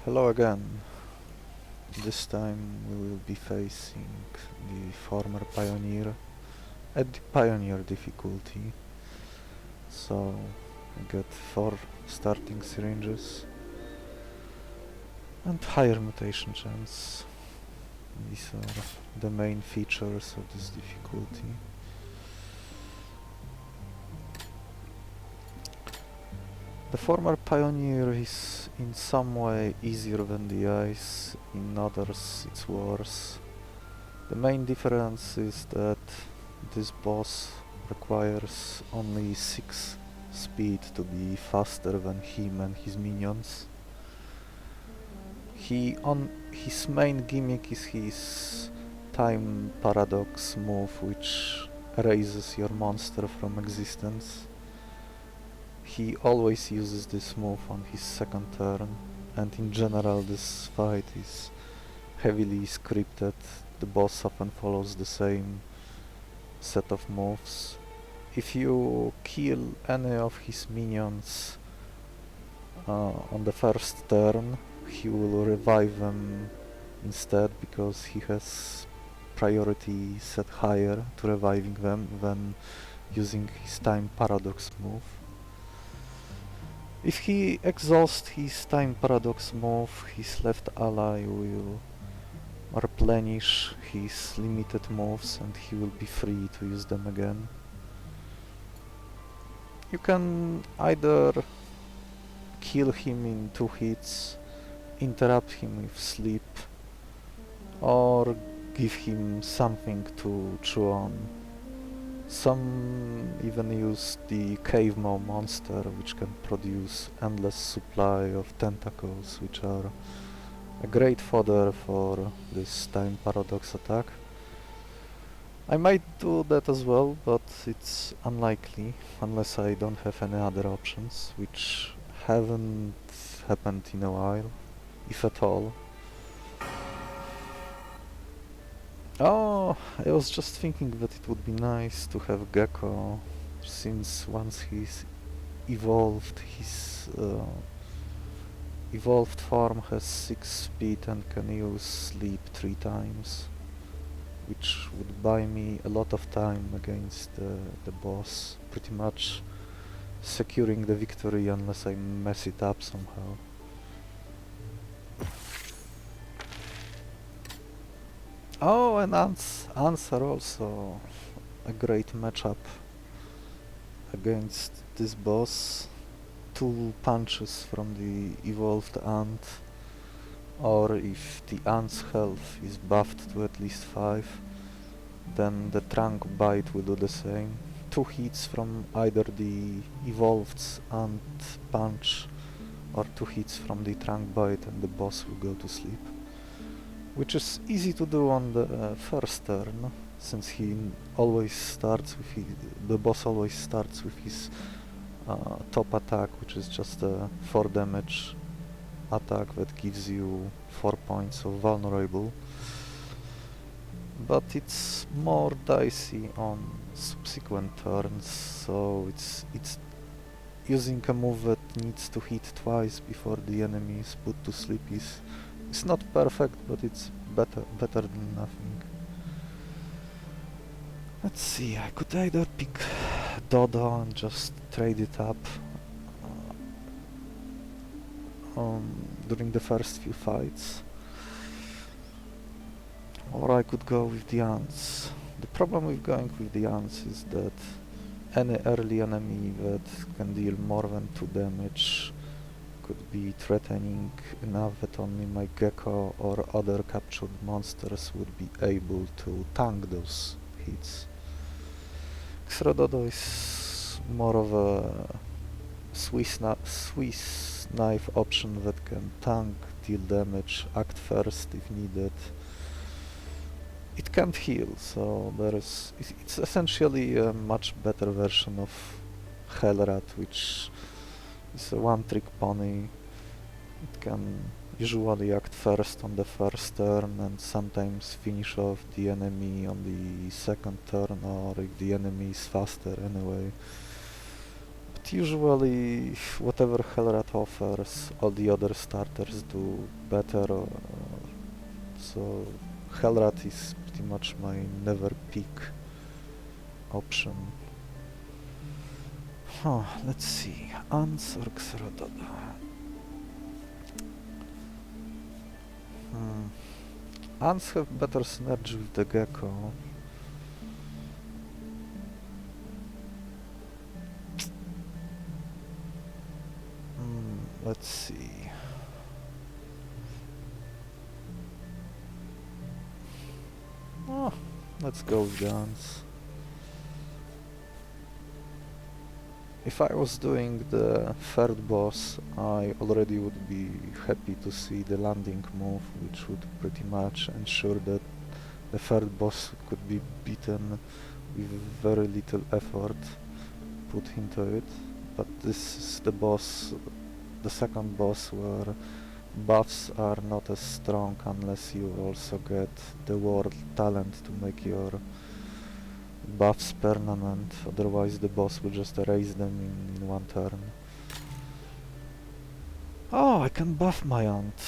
Hello again. This time we will be facing the former Pioneer at the Pioneer difficulty. So we get 4 starting syringes and higher mutation chance. These are the main features of this difficulty. The former Pioneer is in some way easier than the Ice, in others it's worse. The main difference is that this boss requires only 6 speed to be faster than him and his minions. His main gimmick is his time paradox move, which erases your monster from existence. He always uses this move on his second turn, and in general this fight is heavily scripted. The boss often follows the same set of moves. If you kill any of his minions on the first turn, he will revive them instead, because he has priority set higher to reviving them than using his time paradox move. If he exhausts his time paradox move, his left ally will replenish his limited moves and he will be free to use them again. You can either kill him in 2 hits, interrupt him with sleep, or give him something to chew on. Some even use the cave maw monster, which can produce endless supply of tentacles, which are a great fodder for this time paradox attack. I might do that as well, but it's unlikely, unless I don't have any other options, which haven't happened in a while, if at all. Oh, I was just thinking that it would be nice to have Gecko, since once he's evolved, his evolved form has 6 speed and can use sleep 3 times, which would buy me a lot of time against the boss, pretty much securing the victory unless I mess it up somehow. Oh, and ants are also a great matchup against this boss. 2 punches from the evolved ant, or if the ant's health is buffed to at least 5, then the trunk bite will do the same. 2 hits from either the evolved ant punch or 2 hits from the trunk bite and the boss will go to sleep. Which is easy to do on the first turn, since he always starts with the boss always starts with his top attack, which is just a 4 damage attack that gives you 4 points of vulnerable. But it's more dicey on subsequent turns, so it's using a move that needs to hit twice before the enemy is put to sleep is it's not perfect, but it's better than nothing. Let's see, I could either pick Dodo and just trade it up during the first few fights, or I could go with the ants. The problem with going with the ants is that any early enemy that can deal more than 2 damage could be threatening enough that only my Gecko or other captured monsters would be able to tank those hits. Xerododo is more of a Swiss knife option that can tank, deal damage, act first if needed. It can't heal, so it's essentially a much better version of Hellrat, which is a one-trick pony. It can usually act first on the first turn and sometimes finish off the enemy on the second turn, or if the enemy is faster anyway. But But usually, whatever Hellrat offers, all the other starters do better. So Hellrat is pretty much my never pick option. Let's see. Ants or Xerododo? Ants have better synergy with the Gecko. Let's see. Let's go with the ants. If I was doing the third boss, I already would be happy to see the landing move, which would pretty much ensure that the third boss could be beaten with very little effort put into it. But this is the boss, the second boss, where buffs are not as strong unless you also get the world talent to make your buffs permanent, otherwise the boss will just erase them in one turn. Oh, I can buff my ant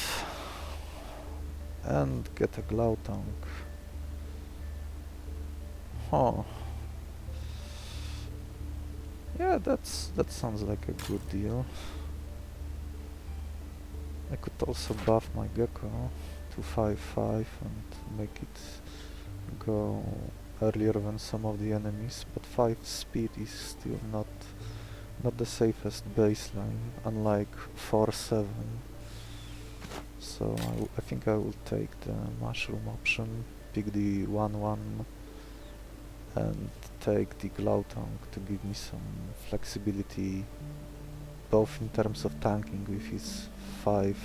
and get a glow tank. Yeah, that sounds like a good deal. I could also buff my Gecko to 5/5 and make it go earlier than some of the enemies, but 5 speed is still not the safest baseline, unlike 4/7. So I think I will take the mushroom option, pick the 1/1 and take the glow tank to give me some flexibility, both in terms of tanking with his 5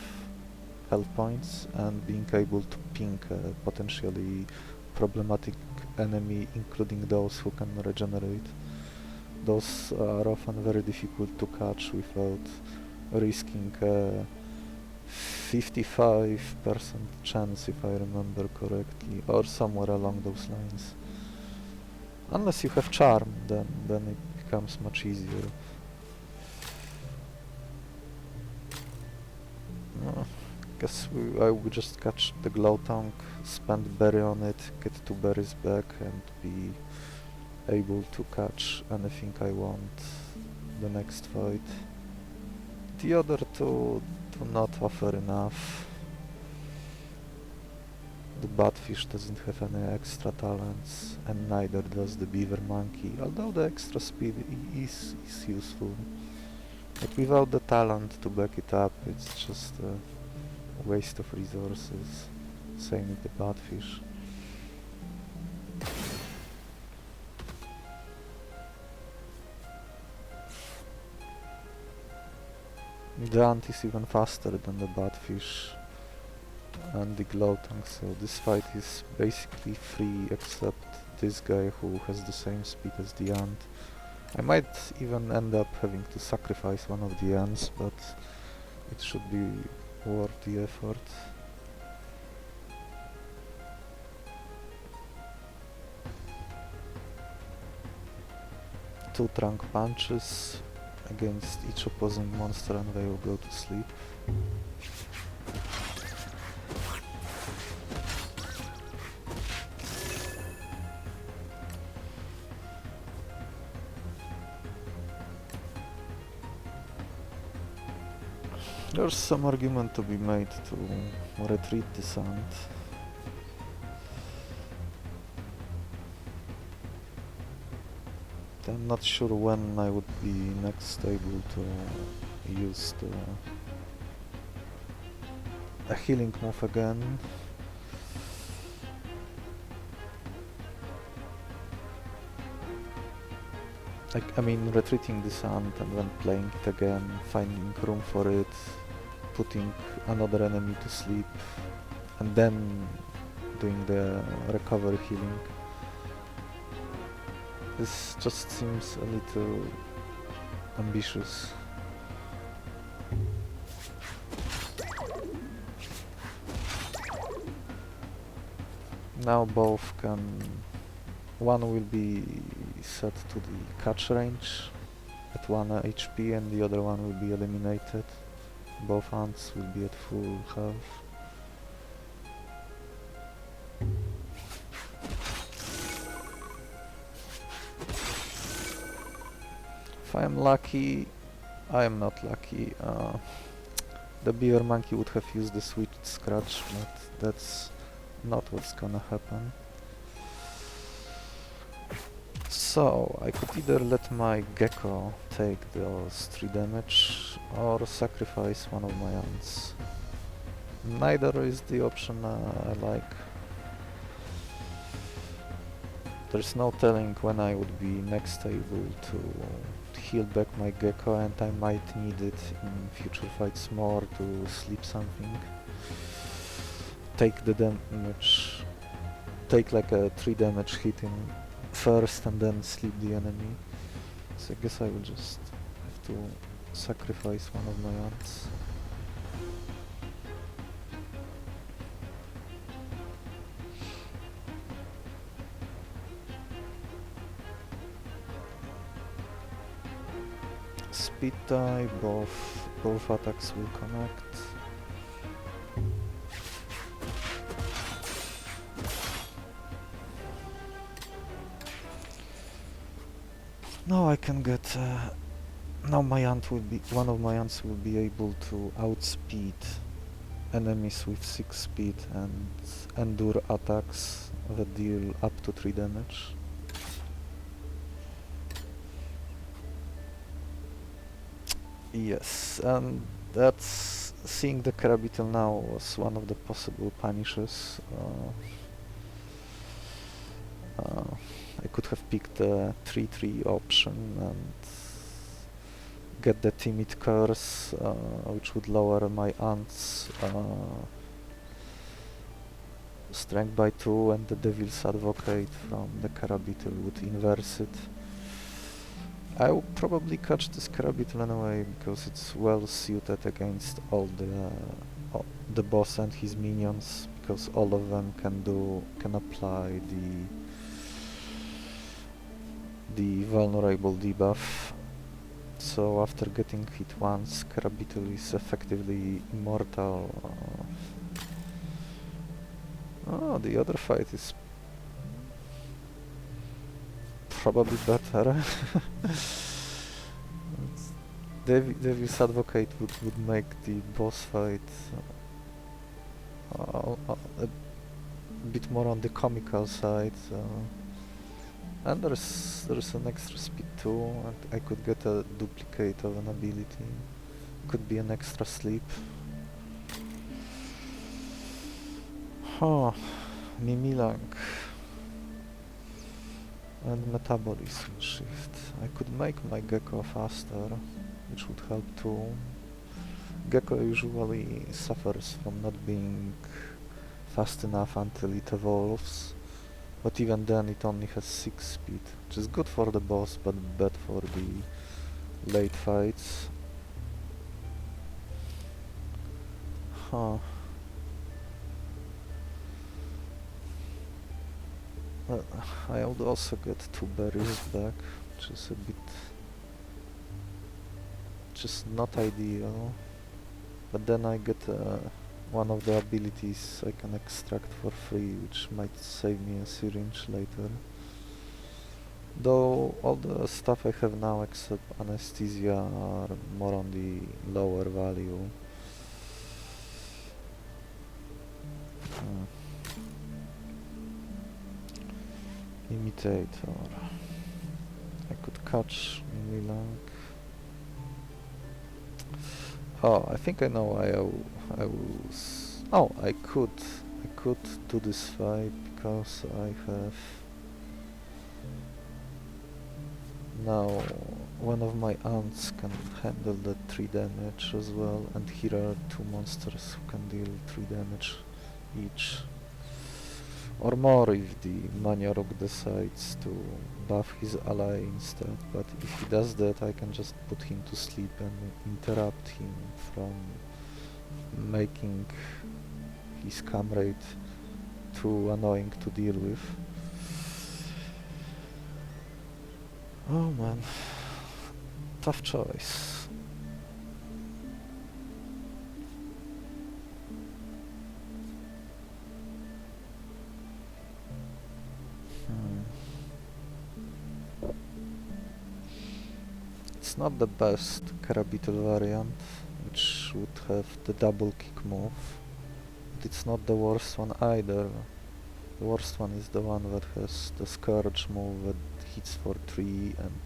health points and being able to ping a potentially problematic enemy, including those who can regenerate. Those are often very difficult to catch without risking a 55% chance, if I remember correctly, or somewhere along those lines. Unless you have charm, then it becomes much easier. Guess I will just catch the glow tank, spend berry on it, get 2 berries back and be able to catch anything I want the next fight. The other two do not offer enough. The Batfish doesn't have any extra talents, and neither does the Beaver Monkey, although the extra speed is useful. But without the talent to back it up, it's just a waste of resources. Same with the Batfish. The ant is even faster than the Batfish and the glow tank, so this fight is basically free except this guy who has the same speed as the ant. I might even end up having to sacrifice one of the ants, but it should be worth the effort. Two trunk punches against each opposing monster and they will go to sleep. There's some argument to be made to retreat this ant. I'm not sure when I would be next able to use a healing move again. I mean, retreating this ant and then playing it again, finding room for it, putting another enemy to sleep, and then doing the recovery healing. This just seems a little ambitious. Now both can... One will be set to the catch range, at 1 HP and the other one will be eliminated. Both ants will be at full health. If I am lucky, I am not lucky. The beaver monkey would have used the switched scratch, but that's not what's gonna happen. So, I could either let my gecko take those 3 damage or sacrifice one of my ants. Neither is the option I like. There's no telling when I would be next able to heal back my gecko, and I might need it in future fights more to sleep something. Take the damage, take like a 3 damage hit in first and then sleep the enemy. So I guess I will just have to sacrifice one of my ants. Speed die, both attacks will connect. Now I can get. Now my ant will be. One of my ants will be able to outspeed enemies with 6 speed and endure attacks that deal up to 3 damage. Yes, and that's seeing the Beetle now was one of the possible punishes. I could have picked the 3-3 option and get the timid curse, which would lower my ant's strength by 2, and the devil's advocate from the Beetle would inverse it. I will probably catch this Beetle anyway because it's well suited against all the boss and his minions, because all of them can apply the vulnerable debuff. So after getting hit once, Beetle is effectively immortal. Oh, the other fight is probably better. Devil's Advocate would make the boss fight a bit more on the comical side. And there's an extra speed too, and I could get a duplicate of an ability. Could be an extra sleep. Huh, Mimilang and metabolism shift. I could make my gecko faster, which would help too. Gecko usually suffers from not being fast enough until it evolves. But even then it only has 6 speed, which is good for the boss, but bad for the late fights. Huh. I would also get 2 berries back, which is a bit... just not ideal. But then I get one of the abilities I can extract for free, which might save me a syringe later. Though all the stuff I have now except anesthesia are more on the lower value. Imitator. I could catch Mimilang. Oh, I think I know why I was... Oh, I could do this fight because I have now one of my ants can handle the 3 damage as well, and here are 2 monsters who can deal 3 damage each. Or more if the Maniorok decides to buff his ally instead, but if he does that I can just put him to sleep and interrupt him from making his comrade too annoying to deal with. Oh man. Tough choice. It's not the best Beetle variant, which would have the double kick move, but it's not the worst one either. The worst one is the one that has the Scourge move that hits for 3 and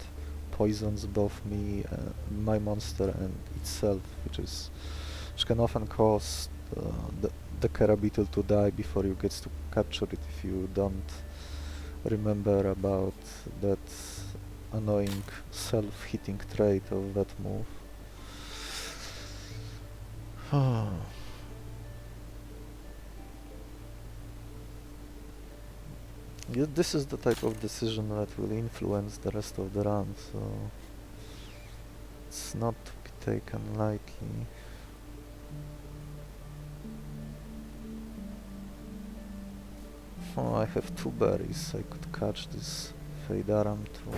poisons both me, my monster and itself, which can often cause the Beetle to die before you get to capture it if you don't remember about that annoying self-hitting trait of that move. Yeah, this is the type of decision that will influence the rest of the run, so it's not to be taken lightly. Oh, I have 2 berries. I could catch this Feidaram too.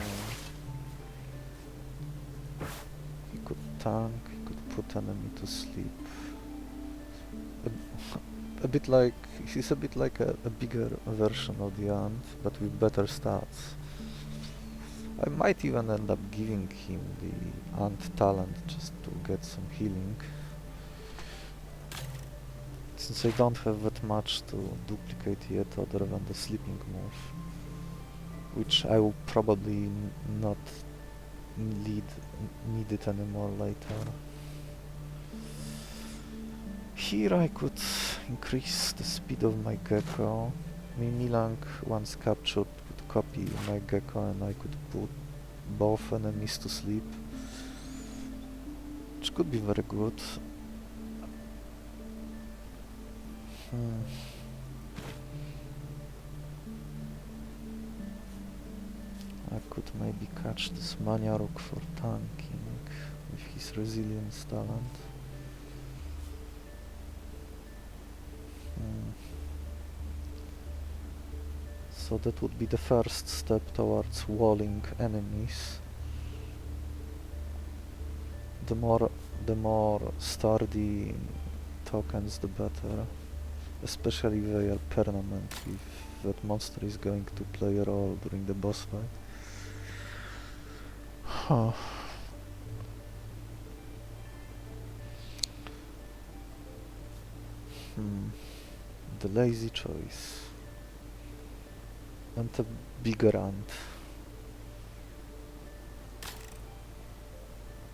He could tank, he could put enemy to sleep. A bit like, he's a bit like a bigger version of the Ant, but with better stats. I might even end up giving him the Ant talent just to get some healing, since I don't have that much to duplicate yet other than the sleeping move, which I will probably not need it anymore later. Here I could increase the speed of my gecko. Mimilang, once captured, could copy my gecko and I could put both enemies to sleep, which could be very good. I could maybe catch this Maniarok for tanking with his resilience talent. So that would be the first step towards walling enemies. The more sturdy tokens, the better. Especially if they are permanent, if that monster is going to play a role during the boss fight. Huh. The lazy choice. And a bigger ant.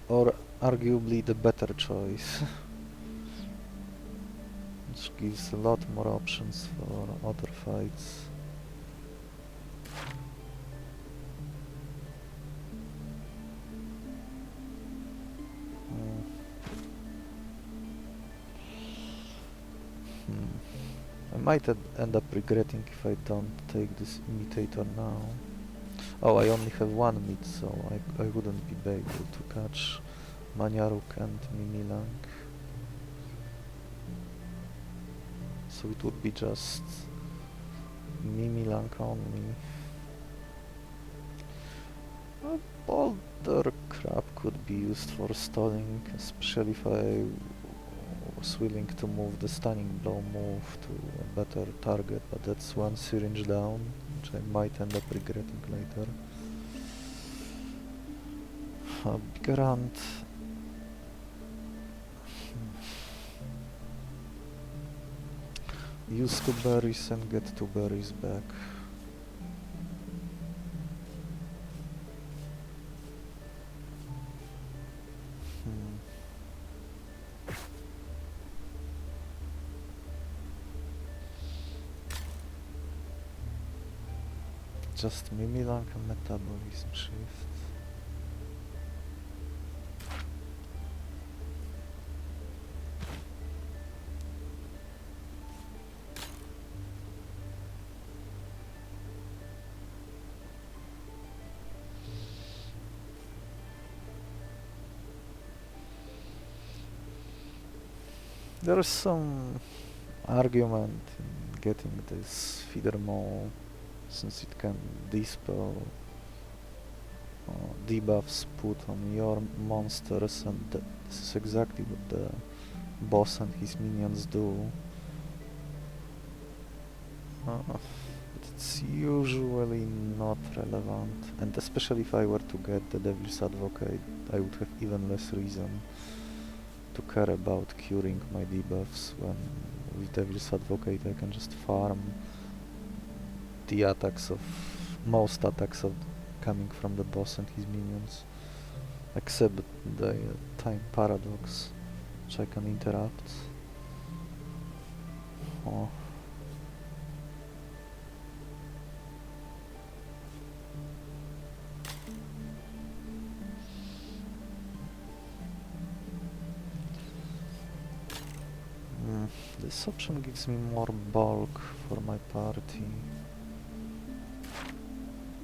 Or arguably the better choice. Which gives a lot more options for other fights. I might end up regretting if I don't take this imitator now. Oh, I only have 1 meat, so I wouldn't be able to catch Maniarok and Mimilang. So it would be just Mimilang only. A boulder crab could be used for stalling, especially if I was willing to move the stunning blow move to a better target, but that's 1 syringe down, which I might end up regretting later. Bigger ant. Use 2 berries and get 2 berries back. Just Mimilang and Metabolism Shift. There is some argument in getting this feeder maw, since it can dispel debuffs put on your monsters, and this is exactly what the boss and his minions do. But it's usually not relevant, and especially if I were to get the Devil's Advocate, I would have even less reason to care about curing my debuffs, when with Devil's Advocate I can just farm the attacks of most attacks of coming from the boss and his minions, except the time paradox, which I can interrupt. Oh. This option gives me more bulk for my party.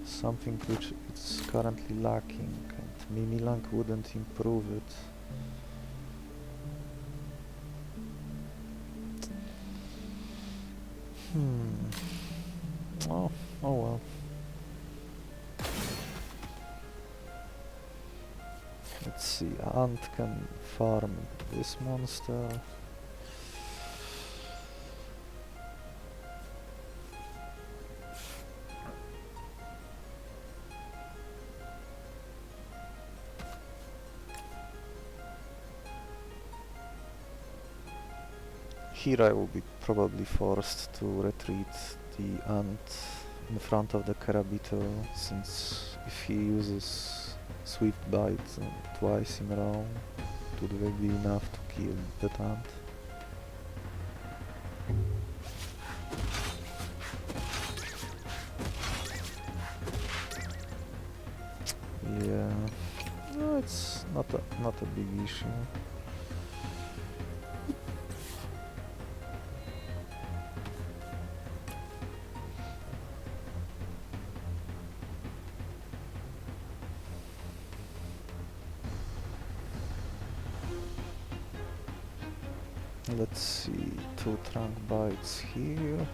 Something which it's currently lacking, and Mimilang wouldn't improve it. Oh well. Let's see, Ant can farm this monster. Here I will be probably forced to retreat the Ant in front of the Beetle, since if he uses Swift Bite twice in a row, it would be enough to kill that Ant. Yeah, no, it's not a big issue. Let's see, 2 trunk bites here.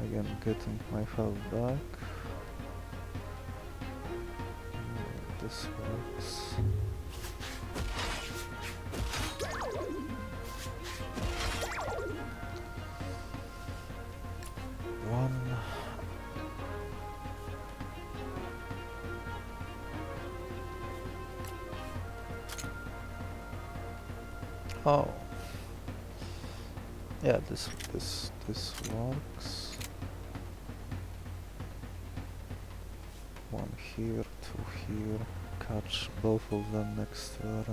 Again, getting my health back. This works. One. Oh. Yeah, this works. 1 here, 2 here. Catch both of them next turn.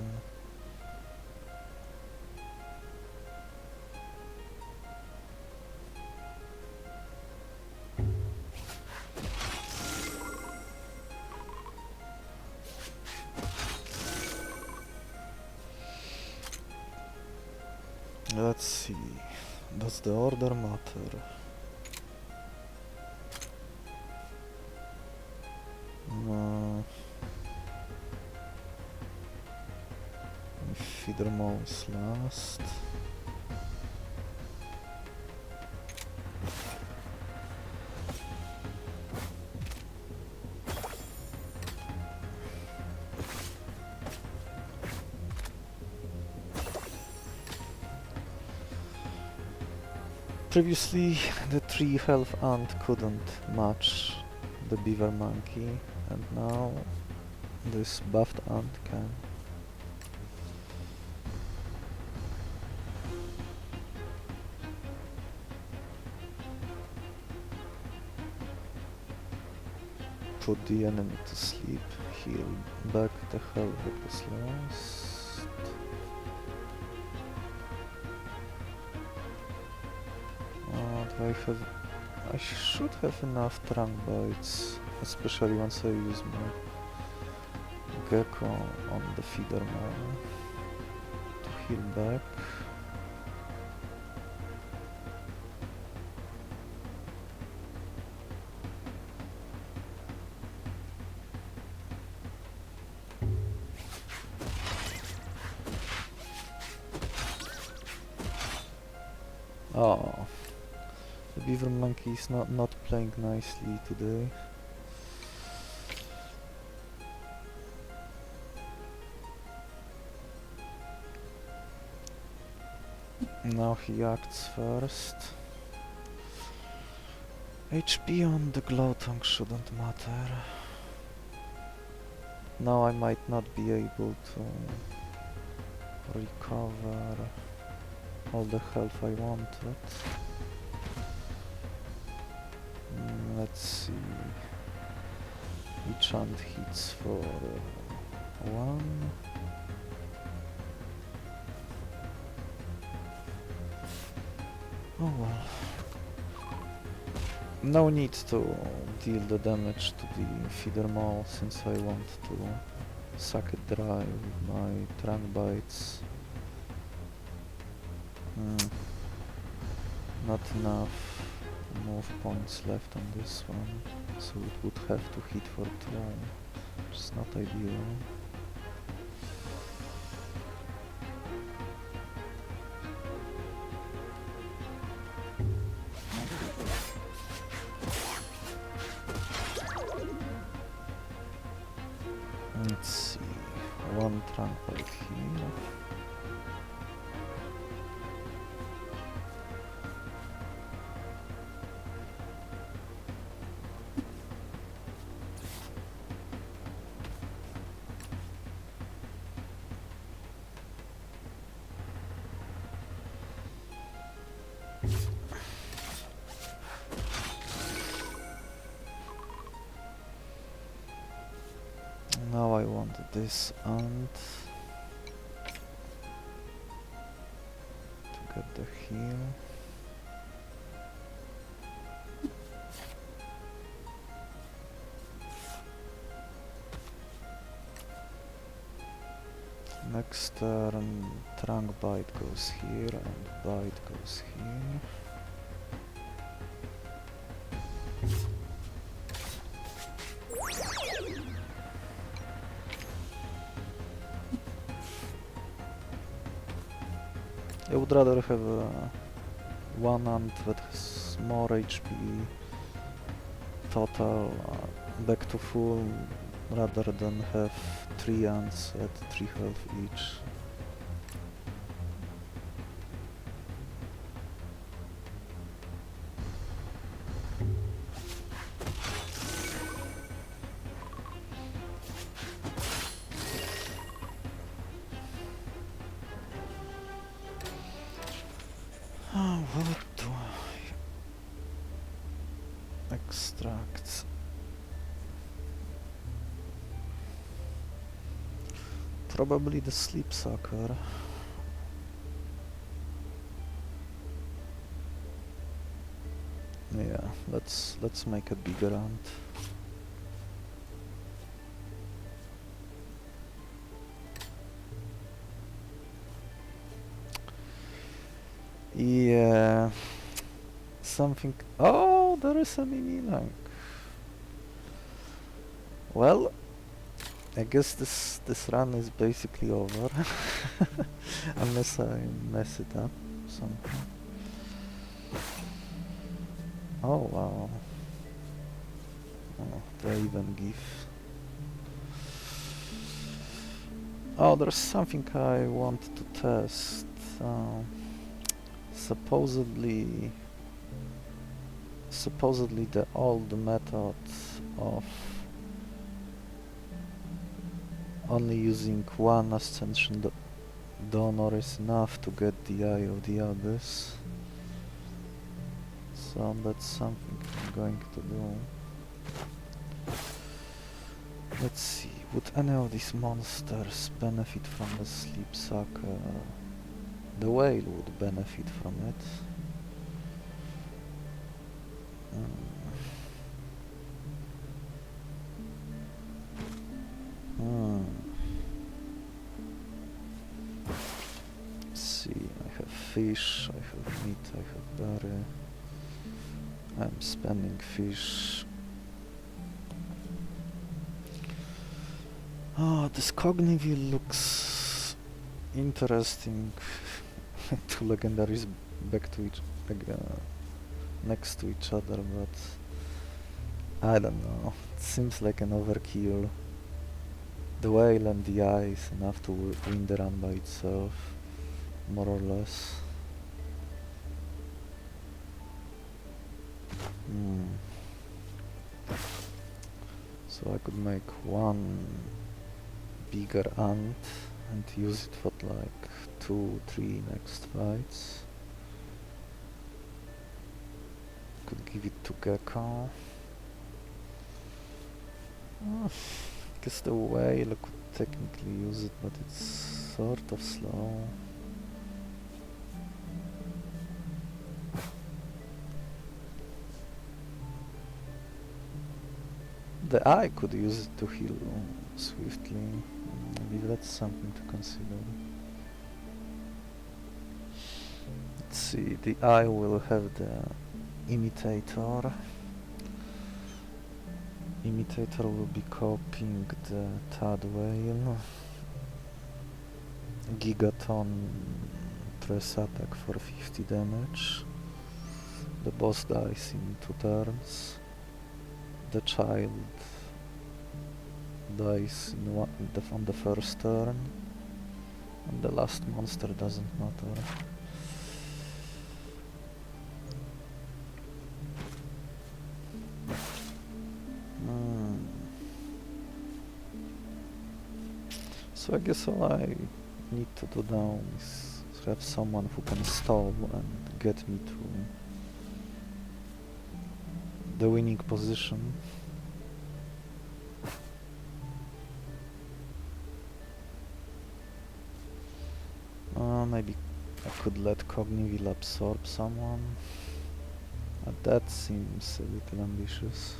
Let's see. Does the order matter? No. Feeder Mall is last. Previously, the 3 health ant couldn't match the beaver monkey, and now this buffed ant can. Put the enemy to sleep, heal back the health that was lost. I should have enough trunk bites, especially once I use my gecko on the feeder mall to heal back. Oh. The beaver monkey is not playing nicely today. Now he acts first. HP on the glowtongue shouldn't matter. Now I might not be able to recover all the health I wanted. Let's see. Each hand hits for 1. Oh well. No need to deal the damage to the feeder maw since I want to suck it dry with my trunk bites. Not enough move points left on this one, so it would have to hit for 2, which is not ideal. Let's see, 1 trunk bite here. Now I want this ant to get the heal. Next turn, trunk bite goes here and bite goes here. I would rather have one ant that has more HP total back to full rather than have 3 ants at 3 health each. What do I extract? Probably the sleep sucker. Yeah, let's make a bigger ant. Yeah, something. Oh, there is a Mimilang. Well, I guess this run is basically over, unless I mess it up somehow. Oh wow! Oh, they even give. Oh, there's something I want to test. Supposedly the old method of only using one ascension donor is enough to get the Eye of the Abyss. So that's something I'm going to do. Let's see, would any of these monsters benefit from the sleep sucker? The whale would benefit from it. Let's see, I have fish, I have meat, I have berry. I'm spending fish. Oh, this Cogniville looks interesting. 2 legendaries back to next to each other, but I don't know. It seems like an overkill. The whale and the eye is enough to win the run by itself, more or less. Hmm. So I could make one bigger ant and use it for like 2-3 next fights. Could give it to Gecko. Guess the whale could technically use it, but it's sort of slow. The eye could use it to heal swiftly. Maybe that's something to consider. Let's see, the eye will have the imitator. Imitator will be copying the Tadwhale. Gigaton press attack for 50 damage. The boss dies in 2 turns. The child dies on the first turn. And the last monster doesn't matter. So I guess all I need to do now is have someone who can stall and get me to the winning position. Maybe I could let Cognivil absorb someone. That seems a little ambitious.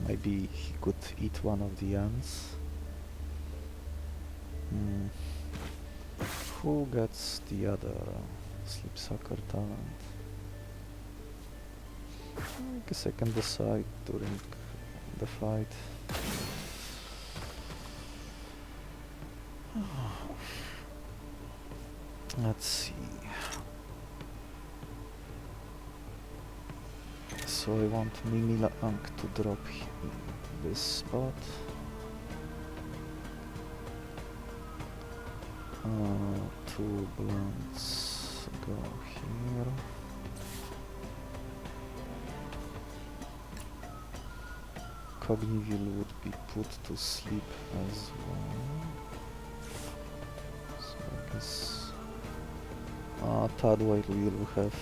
Maybe he could eat one of the ants. Who gets the other Sleep Sucker talent? I guess I can decide during the fight. Let's see. So I want Mimilang to drop in this spot. Two blunts go here. Cognivil would be put to sleep as well. So I guess Tadwhale will have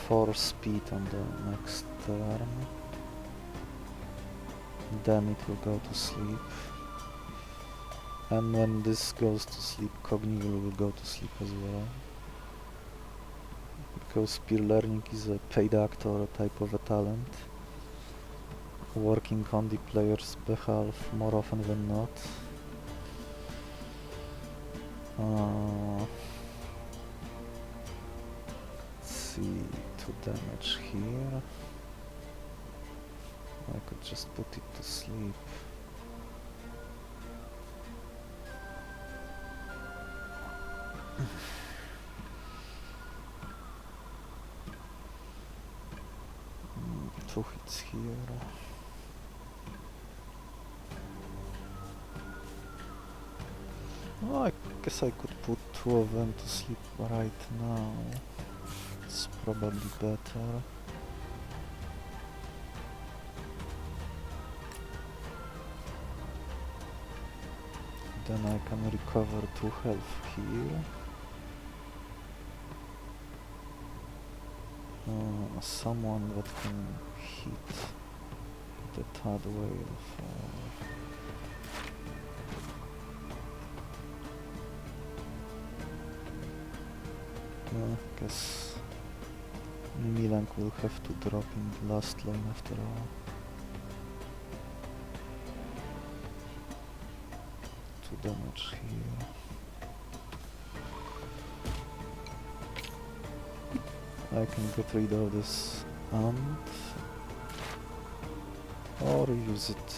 4 speed on the next turn. Then it will go to sleep. And when this goes to sleep, Cognivil will go to sleep as well. Because Spear Learning is a paid actor type of a talent, working on the player's behalf more often than not. Let's see, 2 damage here. I could just put it to sleep. Two hits here. Oh, I guess I could put 2 of them to sleep right now. It's probably better. Then I can recover 2 health here. Someone that can hit the Tadwhale for... I guess Mimilang will have to drop in the last lane after all. 2 damage here. I can get rid of this ant or use it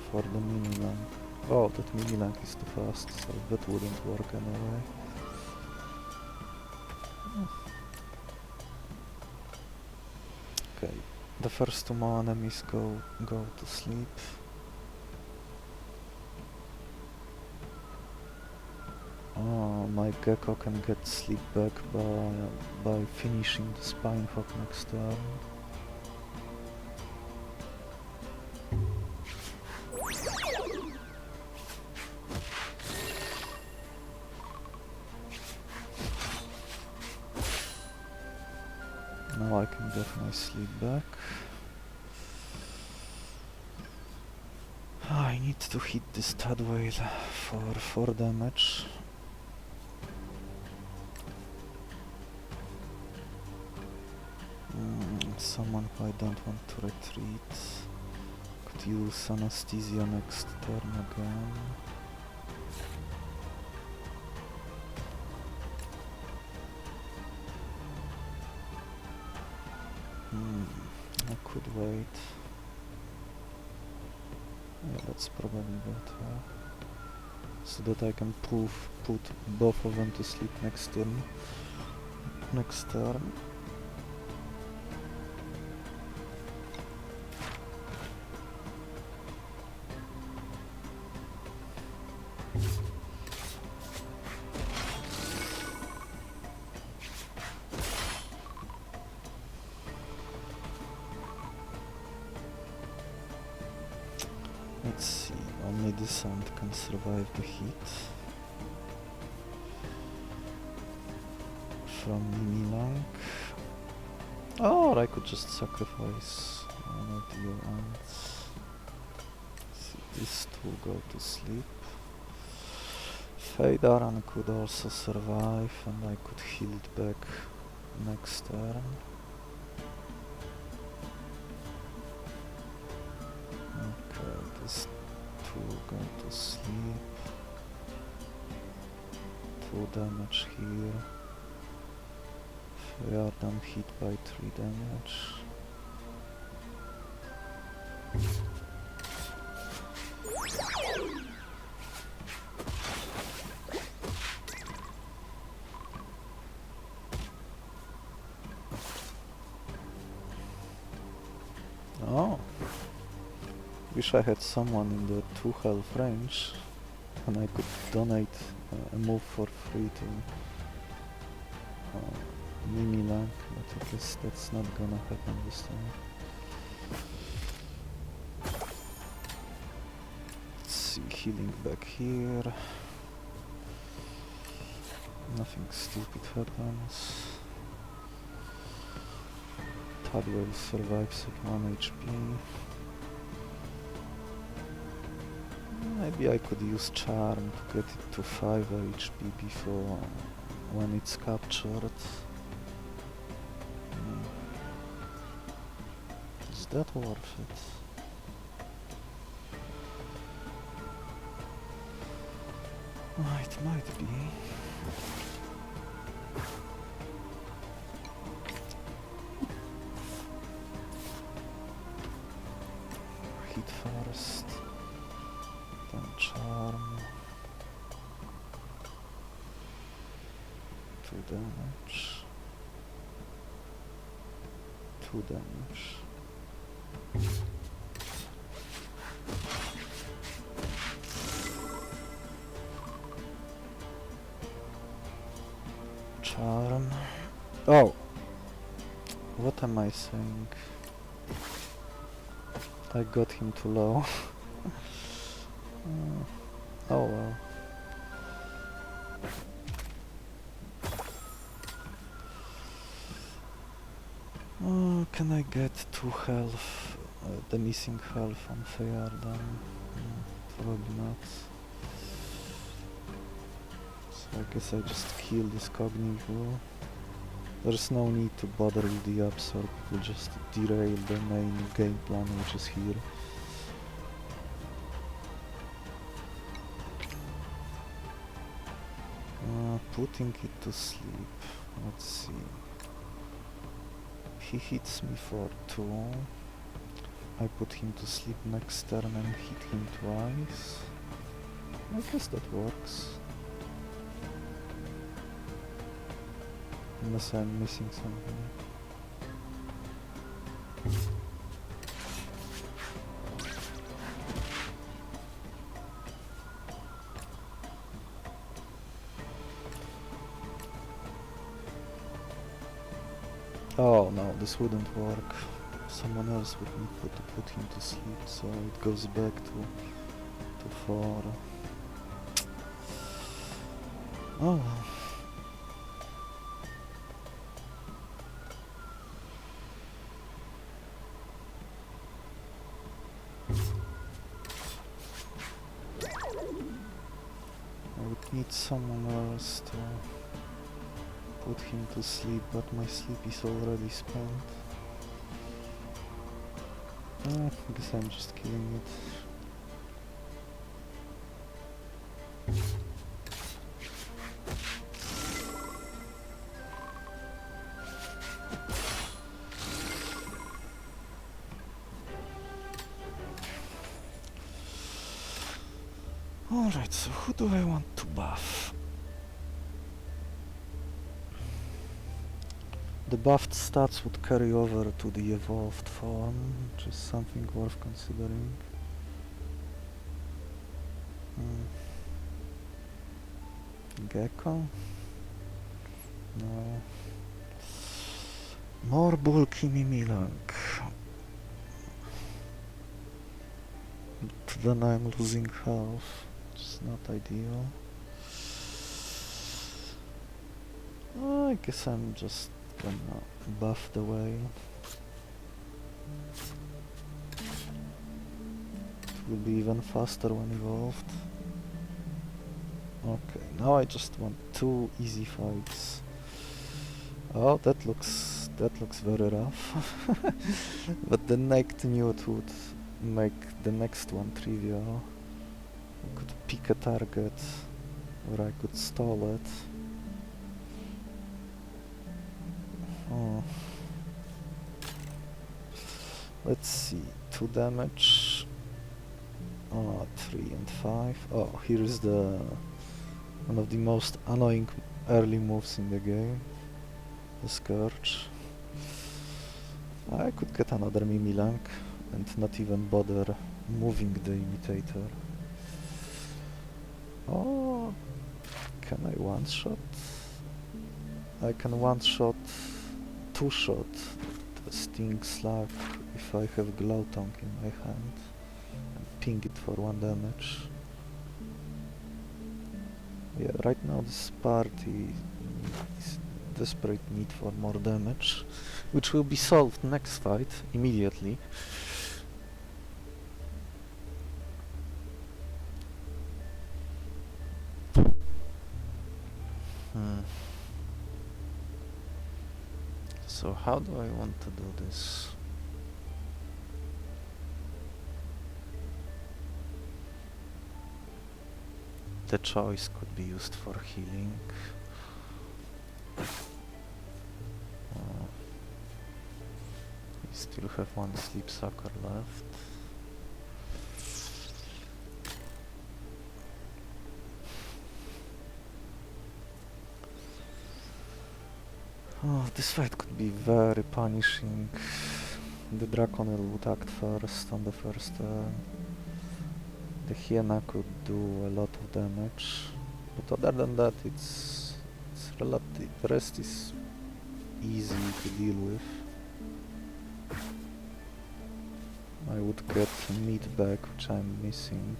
for the Mimilang. Oh, that Mimilang is too fast, so that wouldn't work anyway. Okay, the first 2 more enemies go to sleep. my Gecko can get sleep back by finishing the Spine Hawk next turn. Now I can get my sleep back. I need to hit this Tadwhale for 4 damage. Someone who I don't want to retreat. Could use Anesthesia next turn again. I could wait. Yeah, that's probably better. So that I can put both of them to sleep next turn. Let's see, only the sand can survive the heat. From Mimilang. Or I could just sacrifice one of the ants. See, these two go to sleep. Feidaran could also survive and I could heal it back next turn. Okay, these two go to sleep. 2 damage here. Feidaran hit by 3 damage. Oh, wish I had someone in the 2 health range and I could donate a move for free to Mimilang, but I guess that's not gonna happen this time. Let's see, healing back here. Nothing stupid happens. Tadwhale survives at 1 HP. Maybe I could use Charm to get it to 5 HP before when it's captured. Is that worth it? It might be. Hit first, then Charm. 2 damage. 2 damage. Charm. Oh! What am I saying? I got him too low. Oh well. Can I get 2 health? The missing health on Feidaran? Probably not. So I guess I just kill this Cognitive. There's no need to bother with the absorb, it will just derail the main game plan which is here. Putting it to sleep. Let's see. He hits me for 2. I put him to sleep next turn and hit him twice. I guess that works. Unless I'm missing something. Oh no, this wouldn't work. Someone else would need to put him to sleep, so it goes back to 4. Oh well. I would need someone else to put him to sleep, but my sleep is already spent. I guess I'm just killing it. Alright, so who do I want to buff? The buffed stats would carry over to the evolved form, which is something worth considering. Gecko? No. More bulky Mimilang. But then I'm losing health, which is not ideal. I guess I'm just gonna buff the whale. It will be even faster when evolved. Okay, now I just want 2 easy fights. Oh, that looks very rough. But the necked newt would make the next one trivial. I could pick a target where I could stall it. Oh. Let's see, 2 damage. 3 and 5. Oh, here is the one of the most annoying early moves in the game. The Scourge. I could get another Mimilang and not even bother moving the imitator. Oh, can I one-shot? I can one-shot, 2-shot the Sting Slug if I have Glow Tongue in my hand and ping it for 1 damage. Yeah, right now this party is in desperate need for more damage, which will be solved next fight, immediately. So how do I want to do this? The choice could be used for healing. We still have 1 sleep sucker left. Oh, this fight could be very punishing. The Draconil would act first on the first turn. The Hyena could do a lot of damage, but other than that it's relative. The rest is easy to deal with. I would get meat back, which I'm missing.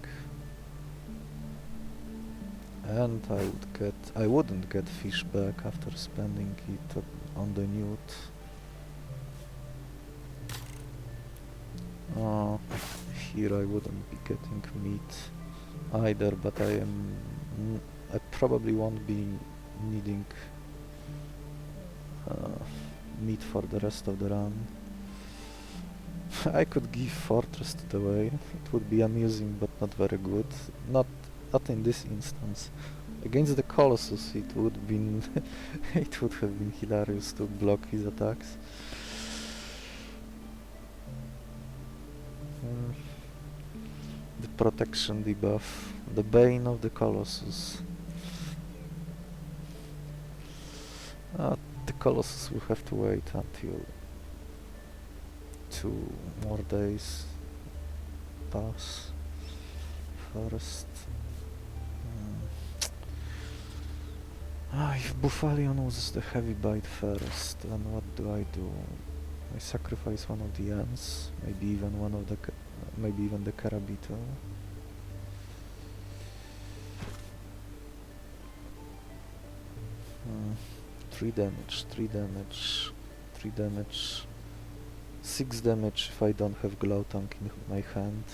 And I wouldn't get fish back after spending it on the newt. Here I wouldn't be getting meat either, but I probably won't be needing meat for the rest of the run. I could give Fortress to the whale. It would be amusing but not very good. Not in this instance. Against the Colossus it would have been it would have been hilarious to block his attacks. The protection debuff, the bane of the Colossus. The Colossus will have to wait until 2 more days pass first. If Buffalion was the heavy bite first, then what do? I sacrifice one of the ants, maybe even one of the maybe even the Carabito. 3 damage, 3 damage, 3 damage, 6 damage if I don't have Glowtongue in my hand.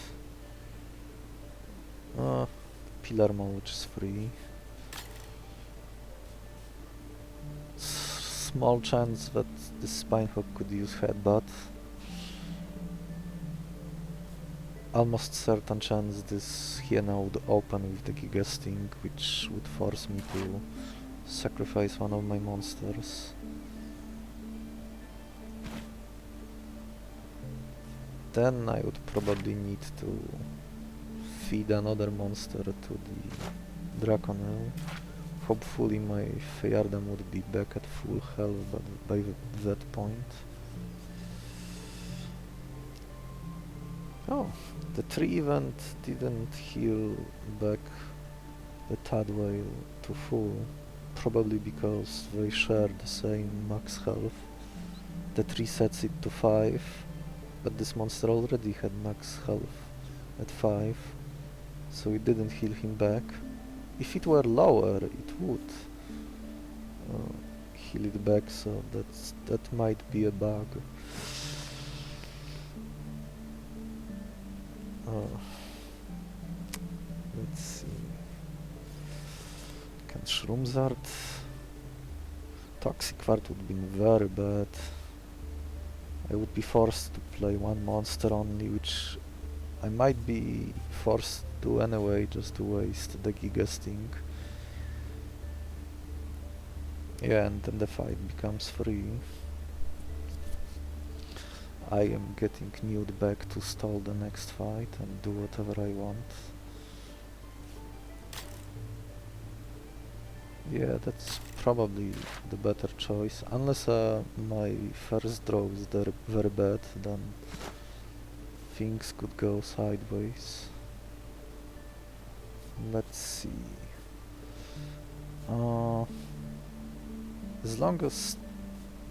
Pillar Maul, which is free. Small chance that this Spinehawk could use Headbutt. Almost certain chance this Hyena would open with the Giga Sting, which would force me to sacrifice one of my monsters. Then I would probably need to feed another monster to the Draconel. Hopefully my Feyardam would be back at full health by that point. Oh, the tree event didn't heal back the Tadwhale to full, probably because they share the same max health. The tree sets it to 5, but this monster already had max health at 5, so it didn't heal him back. If it were lower, it would heal it back, so that might be a bug. Let's see. Can Shroomzard? Toxic Wart would be very bad. I would be forced to play one monster only, which I might be forced to anyway, just to waste the Giga Sting. Yeah, and then the fight becomes free. I am getting Newt back to stall the next fight and do whatever I want. Yeah, that's probably the better choice, unless my first draw is very bad, then things could go sideways. Let's see. As long as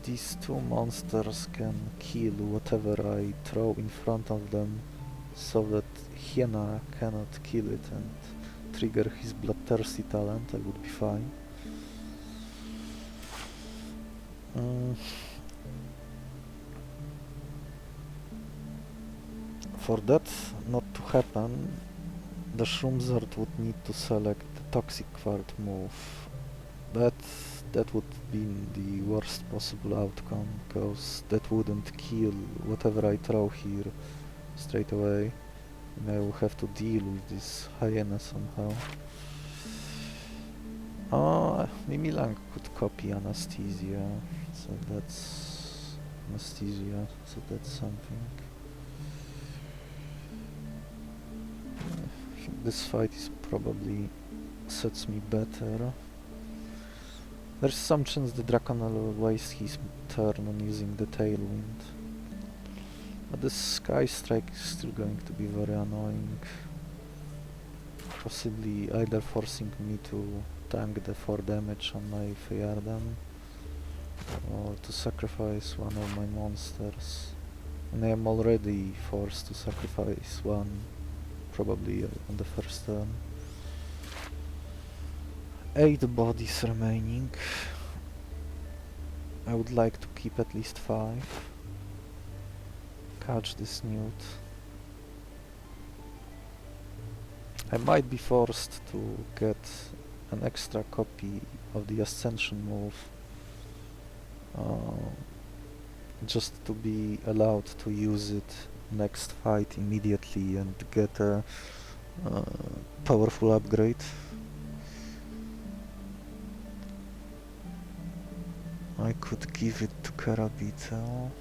these two monsters can kill whatever I throw in front of them, so that Hyena cannot kill it and trigger his bloodthirsty talent, I would be fine. For that not to happen, the Shroomzard would need to select the Toxic Wart move, but that would be the worst possible outcome, because that wouldn't kill whatever I throw here straight away, and I will have to deal with this Hyena somehow. Mimilang could copy Anesthesia, so that's Anesthesia, so that's something. I think this fight is probably sets me better. There's some chance the Draconel will waste his turn on using the Tailwind, but the Sky Strike is still going to be very annoying, possibly either forcing me to tank the 4 damage on my Feyardam, or to sacrifice one of my monsters, and I am already forced to sacrifice one, probably on the first turn. 8 bodies remaining. I would like to keep at least 5. Catch this Newt. I might be forced to get an extra copy of the Ascension move, just to be allowed to use it next fight immediately and get a powerful upgrade. I could give it to Carabito.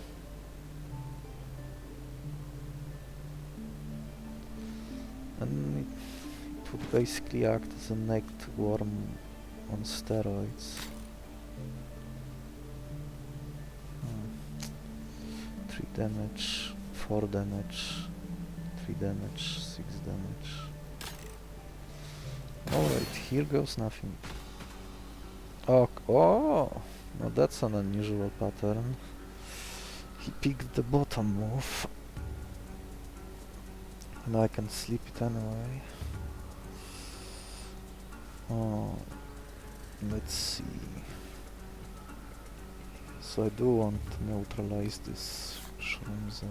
And it would basically act as a naked worm on steroids. 3 damage, 4 damage, 3 damage, 6 damage. Alright, here goes nothing. Oh! Well, that's an unusual pattern. He picked the bottom move. And I can sleep it anyway. Oh, let's see. So I do want to neutralize this shrooms out.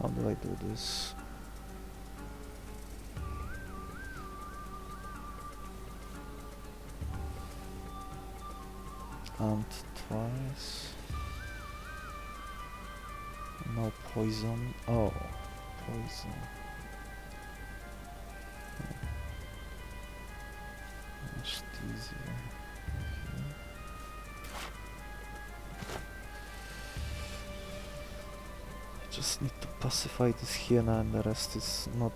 How do I do this? And twice. No poison. Oh, poison. Much easier. I just need to pacify this hyena, and the rest is not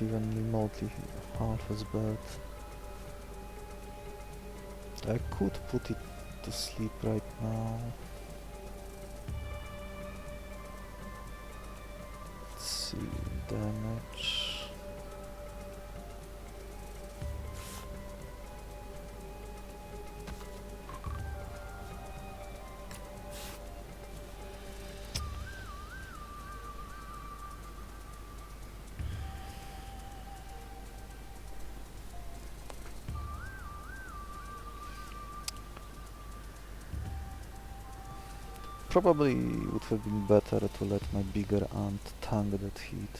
even remotely half as bad. I could put it to sleep right now. Let's see, damage. Probably would have been better to let my bigger ant tank that hit.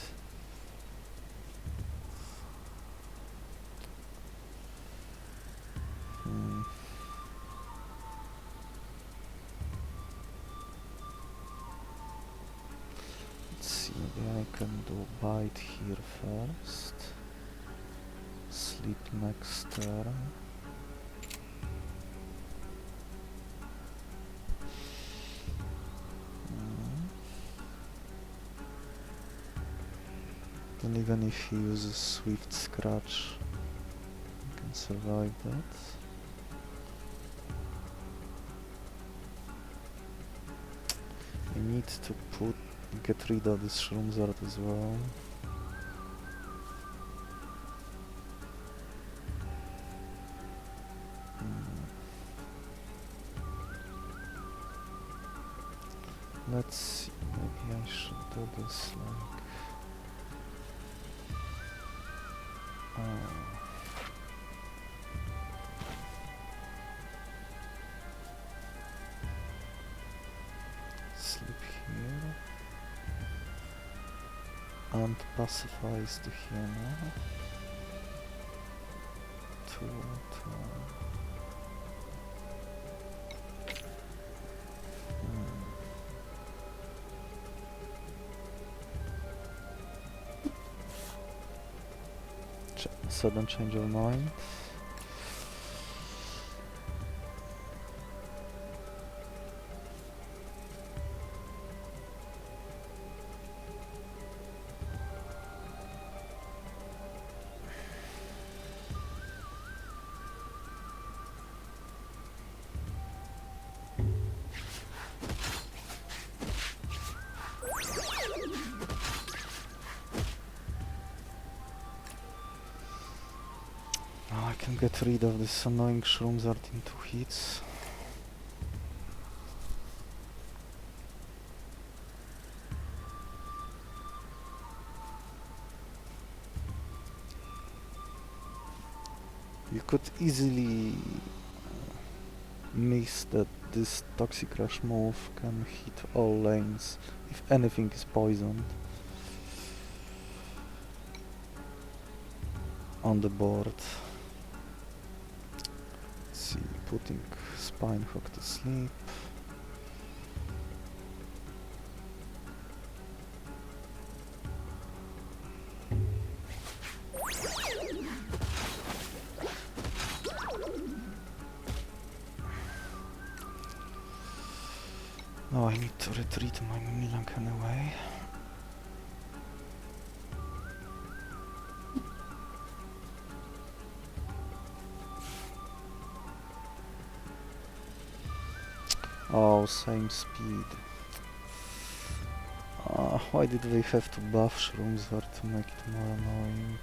Let's see, maybe I can do bite here first. Sleep next turn. And even if he uses Swift Scratch, I can survive that. I need to get rid of this Shroomzard as well. Let's see, maybe I should do this like... Sleep here. And pacifies the hyena. 2, 2. Sudden change of mind. Now I can get rid of this annoying Shroomzard in 2 hits. You could easily miss that this Toxic Rush move can hit all lanes if anything is poisoned on the board. Let's see, putting Spinehawk to sleep. Oh, I need to retreat my Mimilang anyway. Oh, same speed. Why did they have to buff Shroomzar to make it more annoying?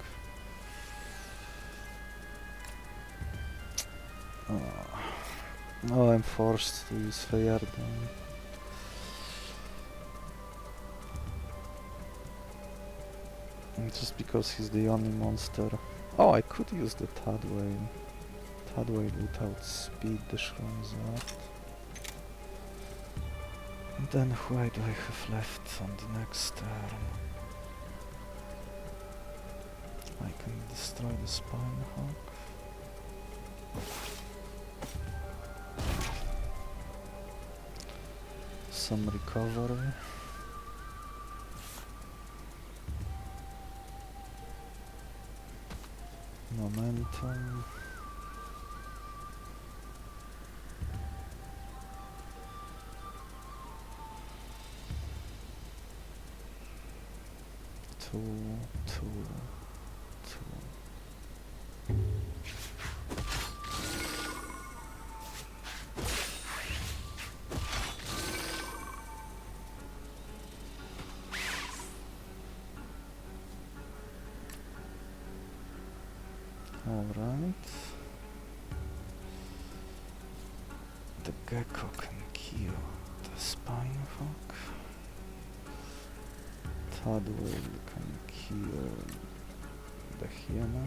Oh, I'm forced to use Feyarden. Just because he's the only monster. Oh, I could use the Tadwhale. Tadwhale without speed, the Shroomzar. And then who do I have left on the next turn? I can destroy the Spinehawk. Some recovery. Momentum. Two. Alright. The gecko can kill the Spinehawk. Tadwhale can kill the hyena.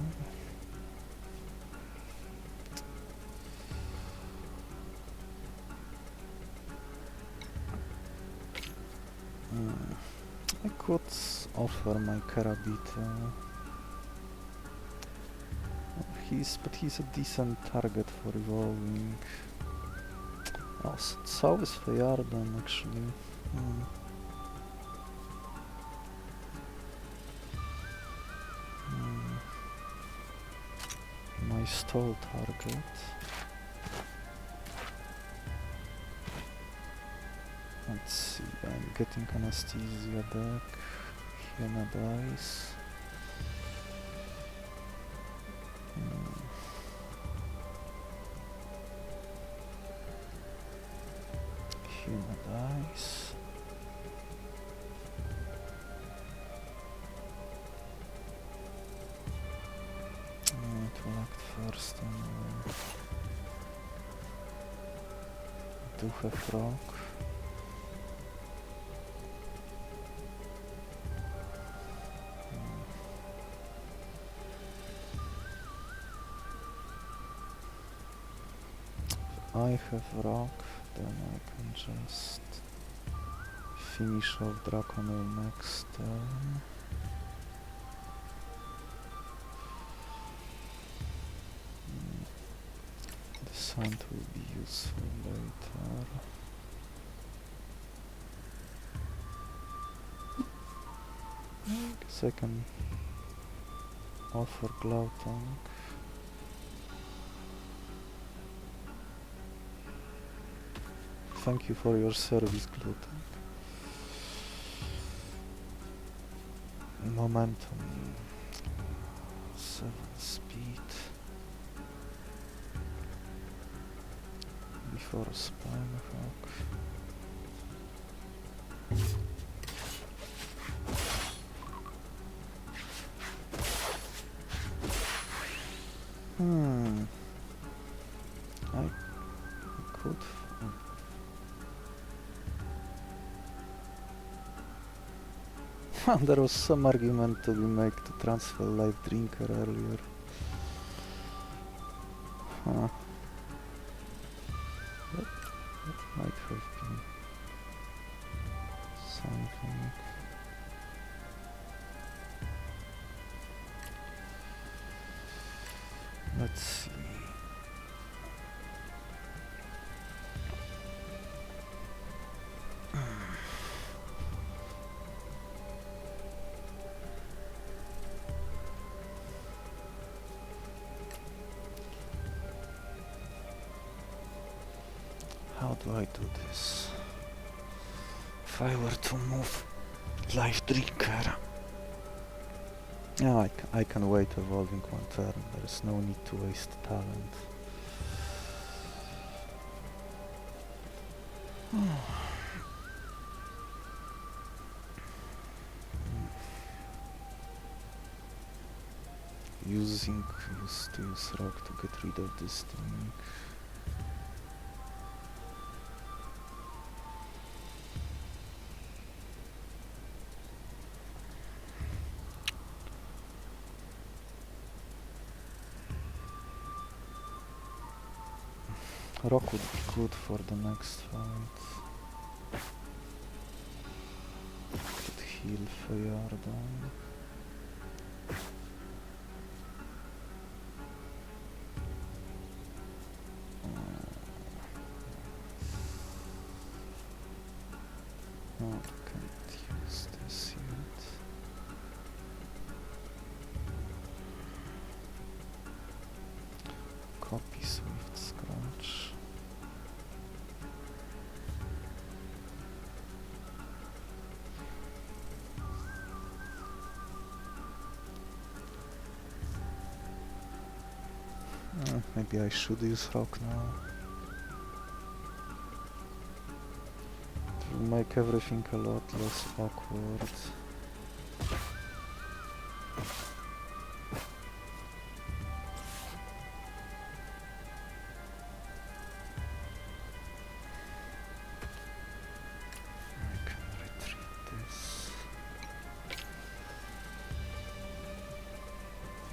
I could offer my Beetle. But he's a decent target for evolving. Oh, so is Feyarden actually. My stall target. Let's see, I'm getting anesthesia back. Hyena dies. Hyena dies. It will act first anyway. I do have rock. I have rock, then I can just finish off Draconil next turn. The sand will be useful later. I guess I can offer Glowtank. Thank you for your service, Glowtank. Momentum. 7 speed. Before Spinehawk. I could. There was some argument to be made to transfer Life Drinker earlier. That might have been something. Let's see. How do I do this? If I were to move Life Drinker... Yeah, I can wait evolving one turn, there is no need to waste talent. Used to use rock to get rid of this thing. Rock would be good for the next fight. Could heal Feyardan. Oh, can't use this yet. Copy Swift Scratch. Maybe I should use rock now. It will make everything a lot less awkward. I can retrieve this.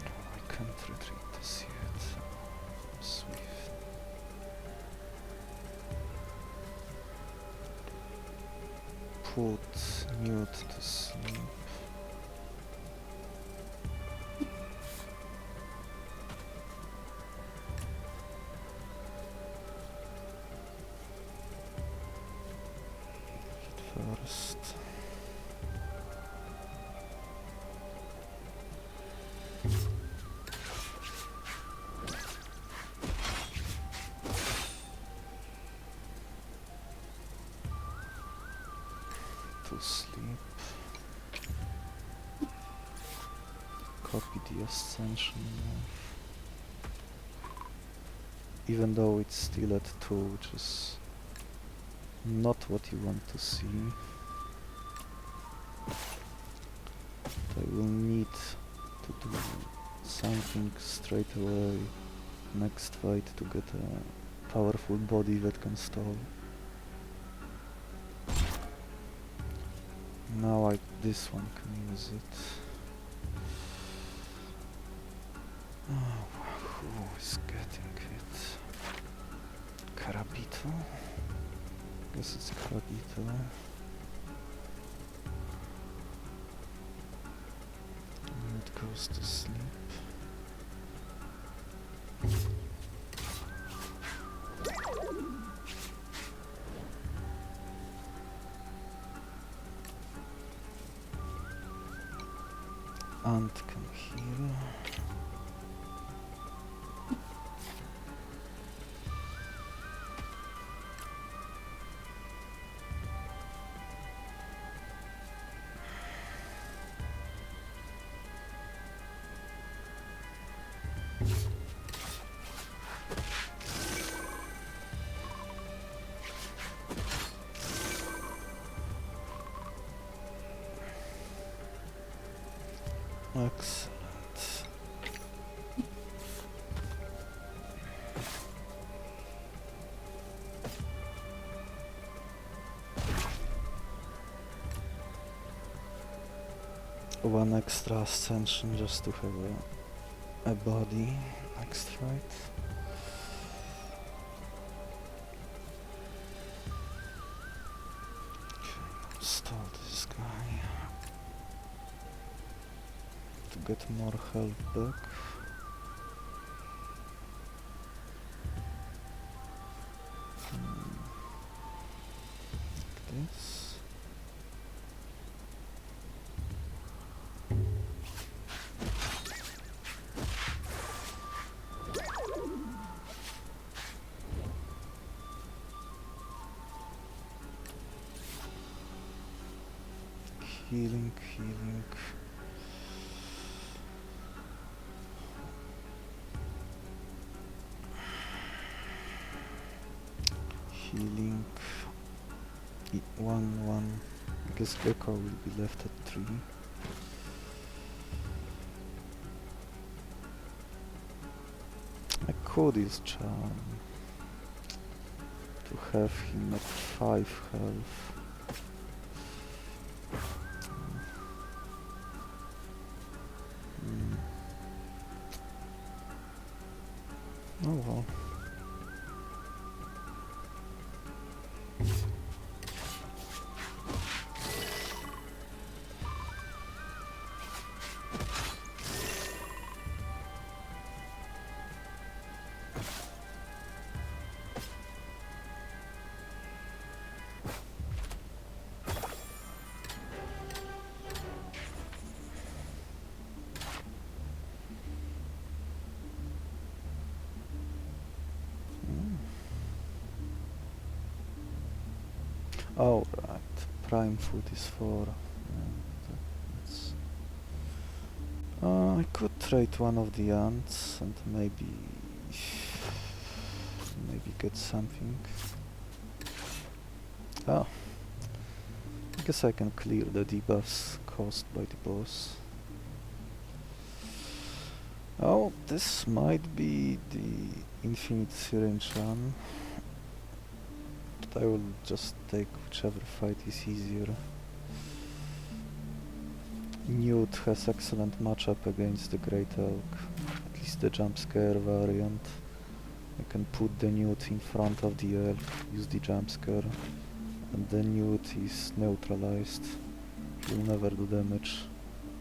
No, I can't retrieve this yet. Swift. Put Newt to sleep. First. To sleep. Copy the Ascension move. Even though it's still at 2, which is not what you want to see. I will need to do something straight away next fight to get a powerful body that can stall. Now this one can use it. Oh, who is getting it? Karabito? Guess it's Karabito. And it goes to sleep. Ant can heal. Excellent. One extra ascension just to have a body next fight. Okay, stall this guy to get more health back. Like this. Healing. Healing. 1. I guess Gecko will be left at 3. I could use Charm to have him at 5 health. Oh well. Oh right, prime food is 4. That's I could trade one of the ants and maybe get something. Oh, I guess I can clear the debuffs caused by the boss. Oh, this might be the infinite syringe run. I will just take whichever fight is easier. Newt has excellent matchup against the Great Elk, at least the jump scare variant. I can put the Newt in front of the elk, use the jump scare, and the Newt is neutralized. He will never do damage,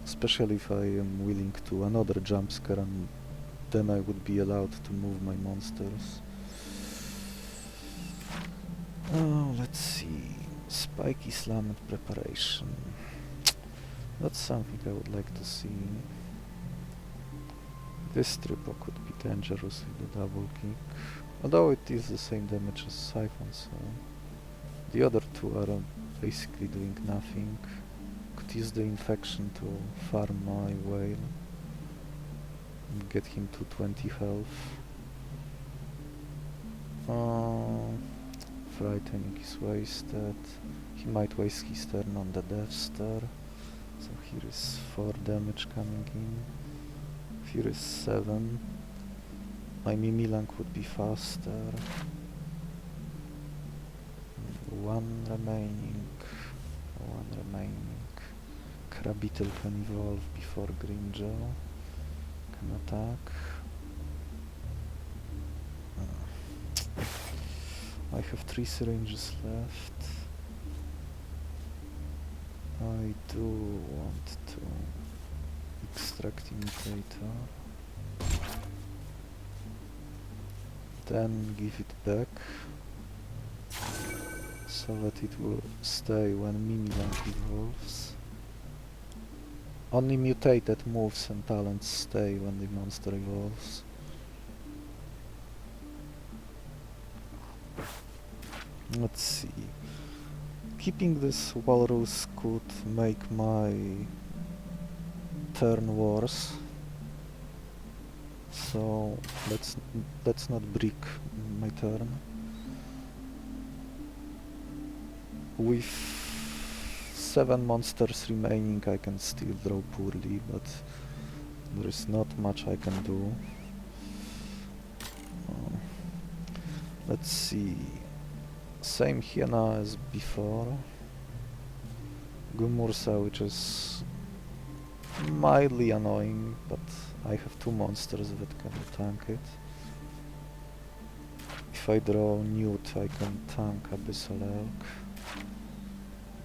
especially if I am willing to another jump scare, and then I would be allowed to move my monsters. Oh, let's see. Spiky Slam and Preparation. That's something I would like to see. This triple could be dangerous with the double kick, although it is the same damage as Siphon, so the other two are basically doing nothing. Could use the infection to farm my whale and get him to 20 health. Frightening is wasted. He might waste his turn on the Death Star. So here is 4 damage coming in. Here is 7. My Mimilang would be faster. 1 remaining. Beetle can evolve before Grinjo. Can attack. I have 3 syringes left. I do want to extract imitator, then give it back so that it will stay when Mimilang evolves. Only mutated moves and talents stay when the monster evolves. Let's see. Keeping this walrus could make my turn worse, so let's not brick my turn. With 7 monsters remaining, I can still draw poorly, but there is not much I can do. Let's see. Same Hyena as before. Gumursa, which is mildly annoying, but I have 2 monsters that can tank it. If I draw Newt, I can tank Abyssal Elk.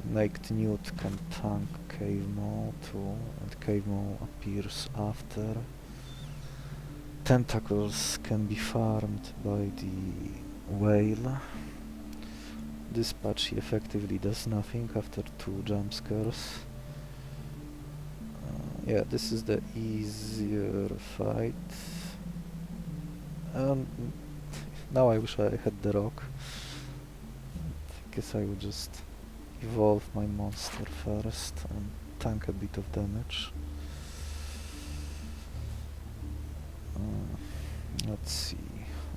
Naked Newt can tank Cave Maw too, and Cave Maw appears after. Tentacles can be farmed by the whale. Dispatch effectively does nothing after 2 jump scares. Yeah, this is the easier fight. Now I wish I had the rock. I guess I would just evolve my monster first and tank a bit of damage. Let's see.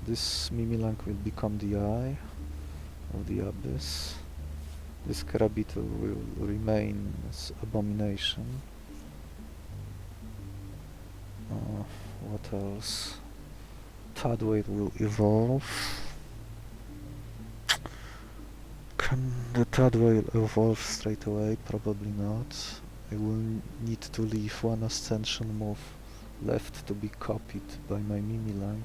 This Mimilang will become the eye of the abyss. This Beetle will remain as Abomination. What else? Tadwhale will evolve. Can the Tadwhale evolve straight away? Probably not. I will need to leave one ascension move left to be copied by my Mimilang,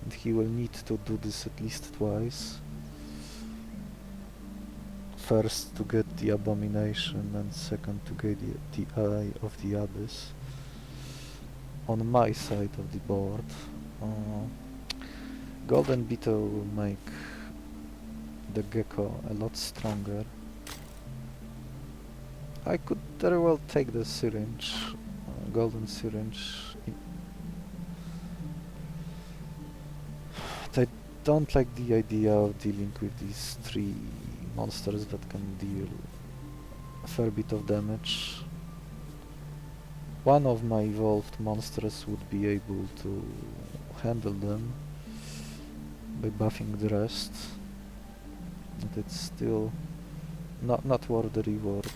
and he will need to do this at least twice. First to get the Abomination, and second to get the Eye of the Abyss on my side of the board. Golden Beetle will make the Gecko a lot stronger. I could very well take the syringe, golden syringe. But I don't like the idea of dealing with these 3 monsters that can deal a fair bit of damage. One of my evolved monsters would be able to handle them by buffing the rest, but it's still not worth the reward.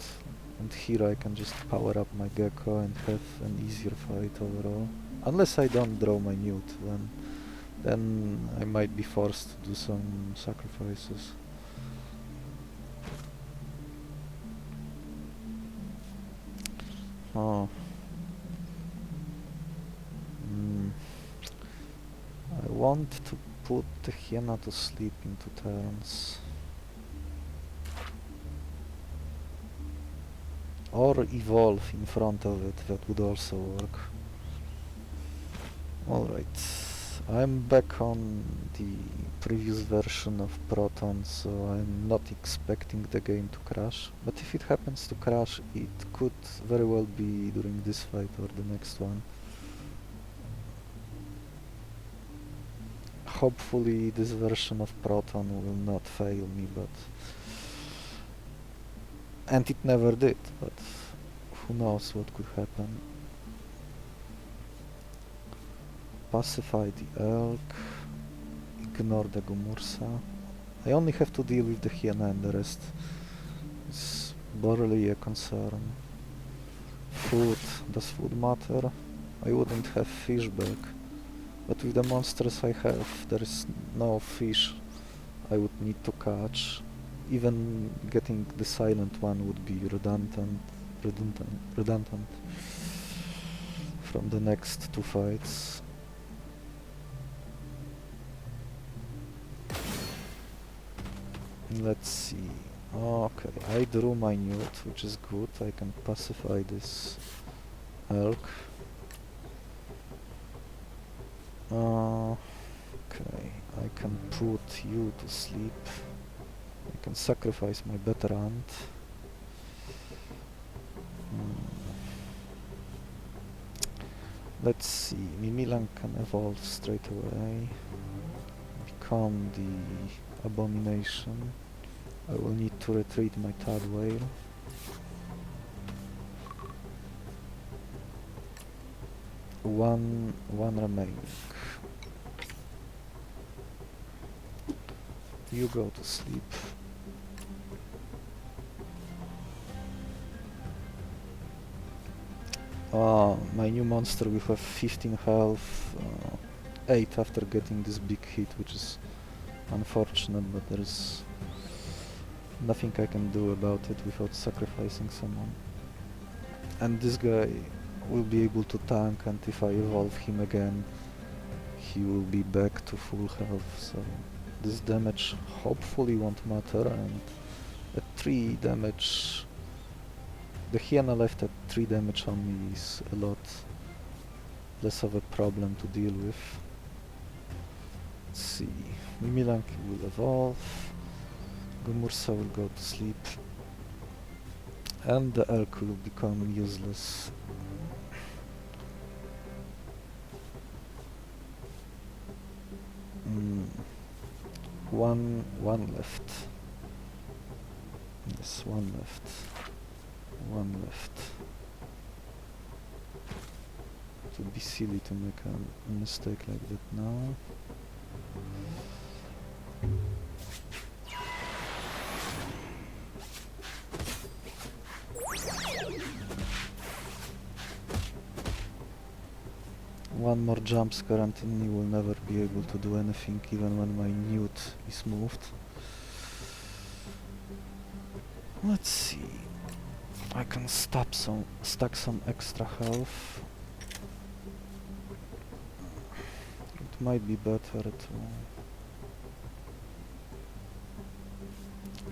And here I can just power up my Gecko and have an easier fight overall. Unless I don't draw my Newt, then I might be forced to do some sacrifices. Oh. I want to put the Hyena to sleep in 2 turns. Or evolve in front of it, that would also work. Alright, I'm back on the previous version of Proton, so I'm not expecting the game to crash. But if it happens to crash, it could very well be during this fight or the next one. Hopefully this version of Proton will not fail me, but... And it never did, but who knows what could happen. Pacify the elk, ignore the Gumursa. I only have to deal with the Hyena, and the rest is barely a concern. Food. Does food matter? I wouldn't have fish back, but with the monsters I have, there is no fish I would need to catch. Even getting the silent one would be redundant from the next 2 fights. Let's see. Okay, I drew my Newt, which is good. I can pacify this elk. Okay, I can put you to sleep. I can sacrifice my better aunt. Let's see, Mimilang can evolve straight away, become the Abomination. I will need to retreat my Tadwhale. One remaining. You go to sleep. My new monster will have 15 health, 8 after getting this big hit, which is unfortunate, but there is nothing I can do about it without sacrificing someone. And this guy will be able to tank, and if I evolve him again, he will be back to full health, so this damage hopefully won't matter, and at 3 damage, the Hyena left at 3 damage on me is a lot less of a problem to deal with. Let's see, Mimilang will evolve, Gumursa will go to sleep, and the elk will become useless. One left. Yes, one left. One left. It would be silly to make a mistake like that now. one more jump scare and he will never be able to do anything even when my newt is moved. Let's see. I can stack some extra health. It might be better to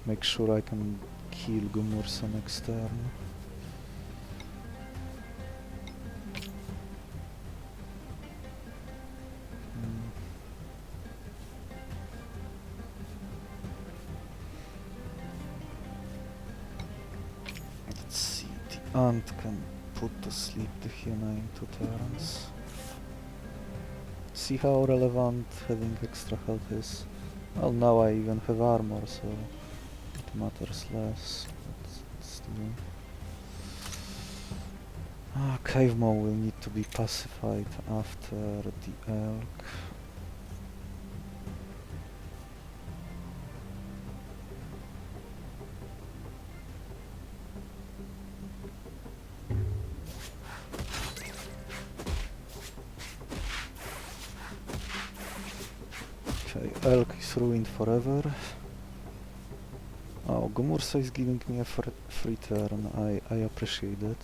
make sure I can kill Gumursa next turn. Let's see, the ant can put to sleep the hyena in 2 turns. See how relevant having extra health is? Well, now I even have armor, so it matters less. But still. Cave Maw will need to be pacified after the elk. Okay, elk is ruined forever. Oh, Gumursa is giving me a free turn. I appreciate that.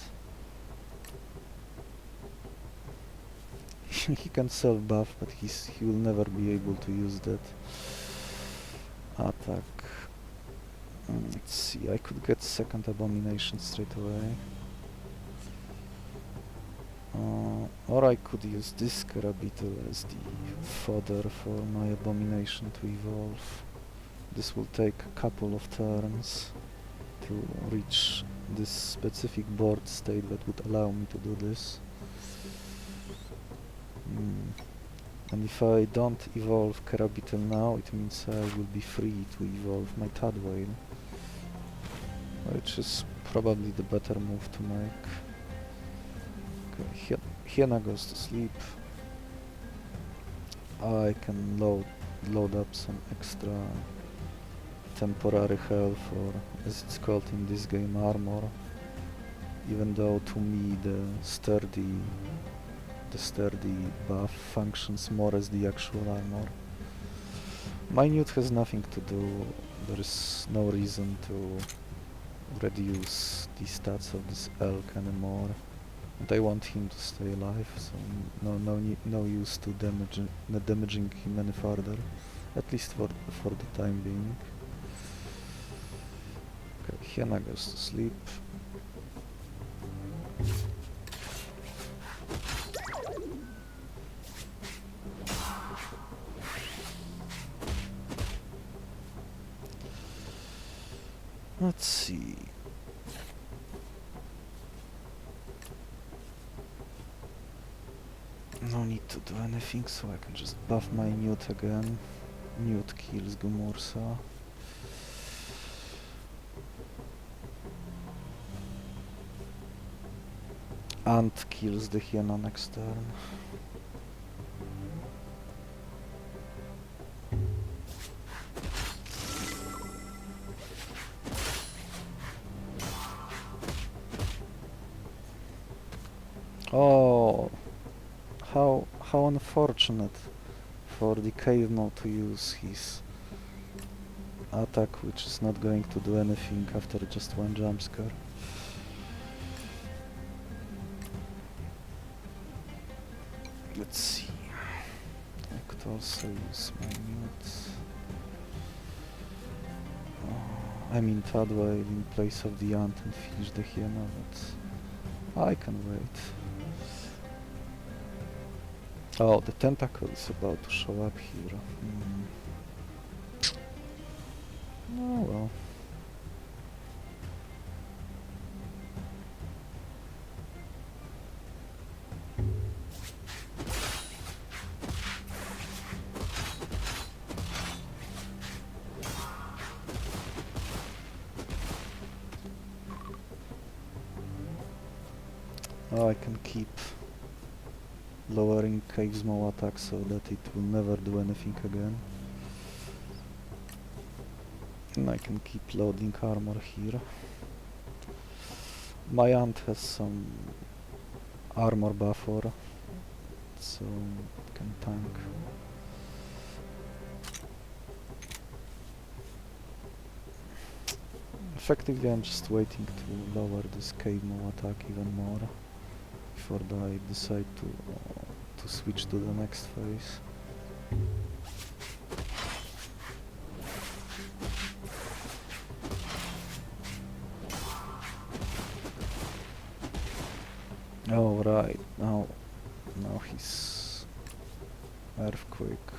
He can self-buff, but he will never be able to use that attack. Let's see, I could get second Abomination straight away. Or I could use this Beetle as the fodder for my Abomination to evolve. This will take a couple of turns to reach this specific board state that would allow me to do this. And if I don't evolve Beetle now, it means I will be free to evolve my Tadwhale, which is probably the better move to make. Okay, hyena goes to sleep. I can load up some extra temporary health, or as it's called in this game, armor, even though to me the sturdy buff functions more as the actual armor. My newt has nothing to do. There is no reason to reduce the stats of this elk anymore, and I want him to stay alive, so no use to damaging him any further, at least for the time being. Okay, hyena goes to sleep. Let's see. No need to do anything, so I can just buff my newt again. Newt kills Gumursa. Ant kills the hyena next turn. Oh, how unfortunate for the Cave Maw to use his attack, which is not going to do anything after just one jump scare. Let's see. I could also use my newt. I mean Tadwhale in place of the ant and finish the hyena, but I can wait. Oh, the tentacle is about to show up here. Oh well. Oh, I can keep lowering Cave's Maw attack so that it will never do anything again. And I can keep loading armor here. My ant has some armor buffer. so it can tank. Effectively, I'm just waiting to lower this K-Mo attack even more before I decide to switch to the next phase. Oh right, now he's Earthquake.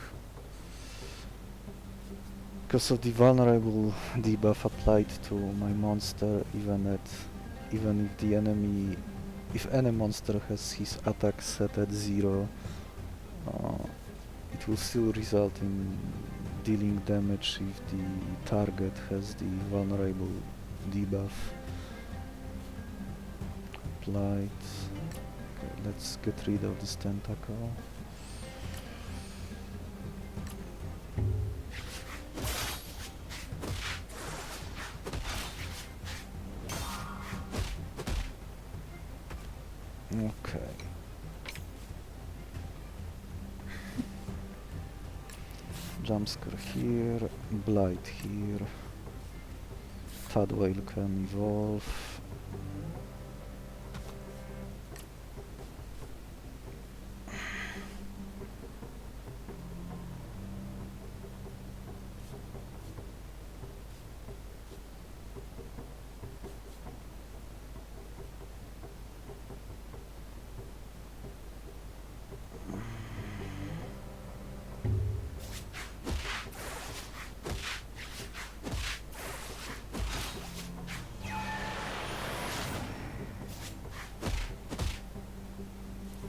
Because of the vulnerable debuff applied to my monster, even if the enemy, if any monster has his attack set at 0, it will still result in dealing damage if the target has the vulnerable debuff applied. Okay, let's get rid of this tentacle. Okay. Jumpscare here, Blight here. Tadwhale can evolve.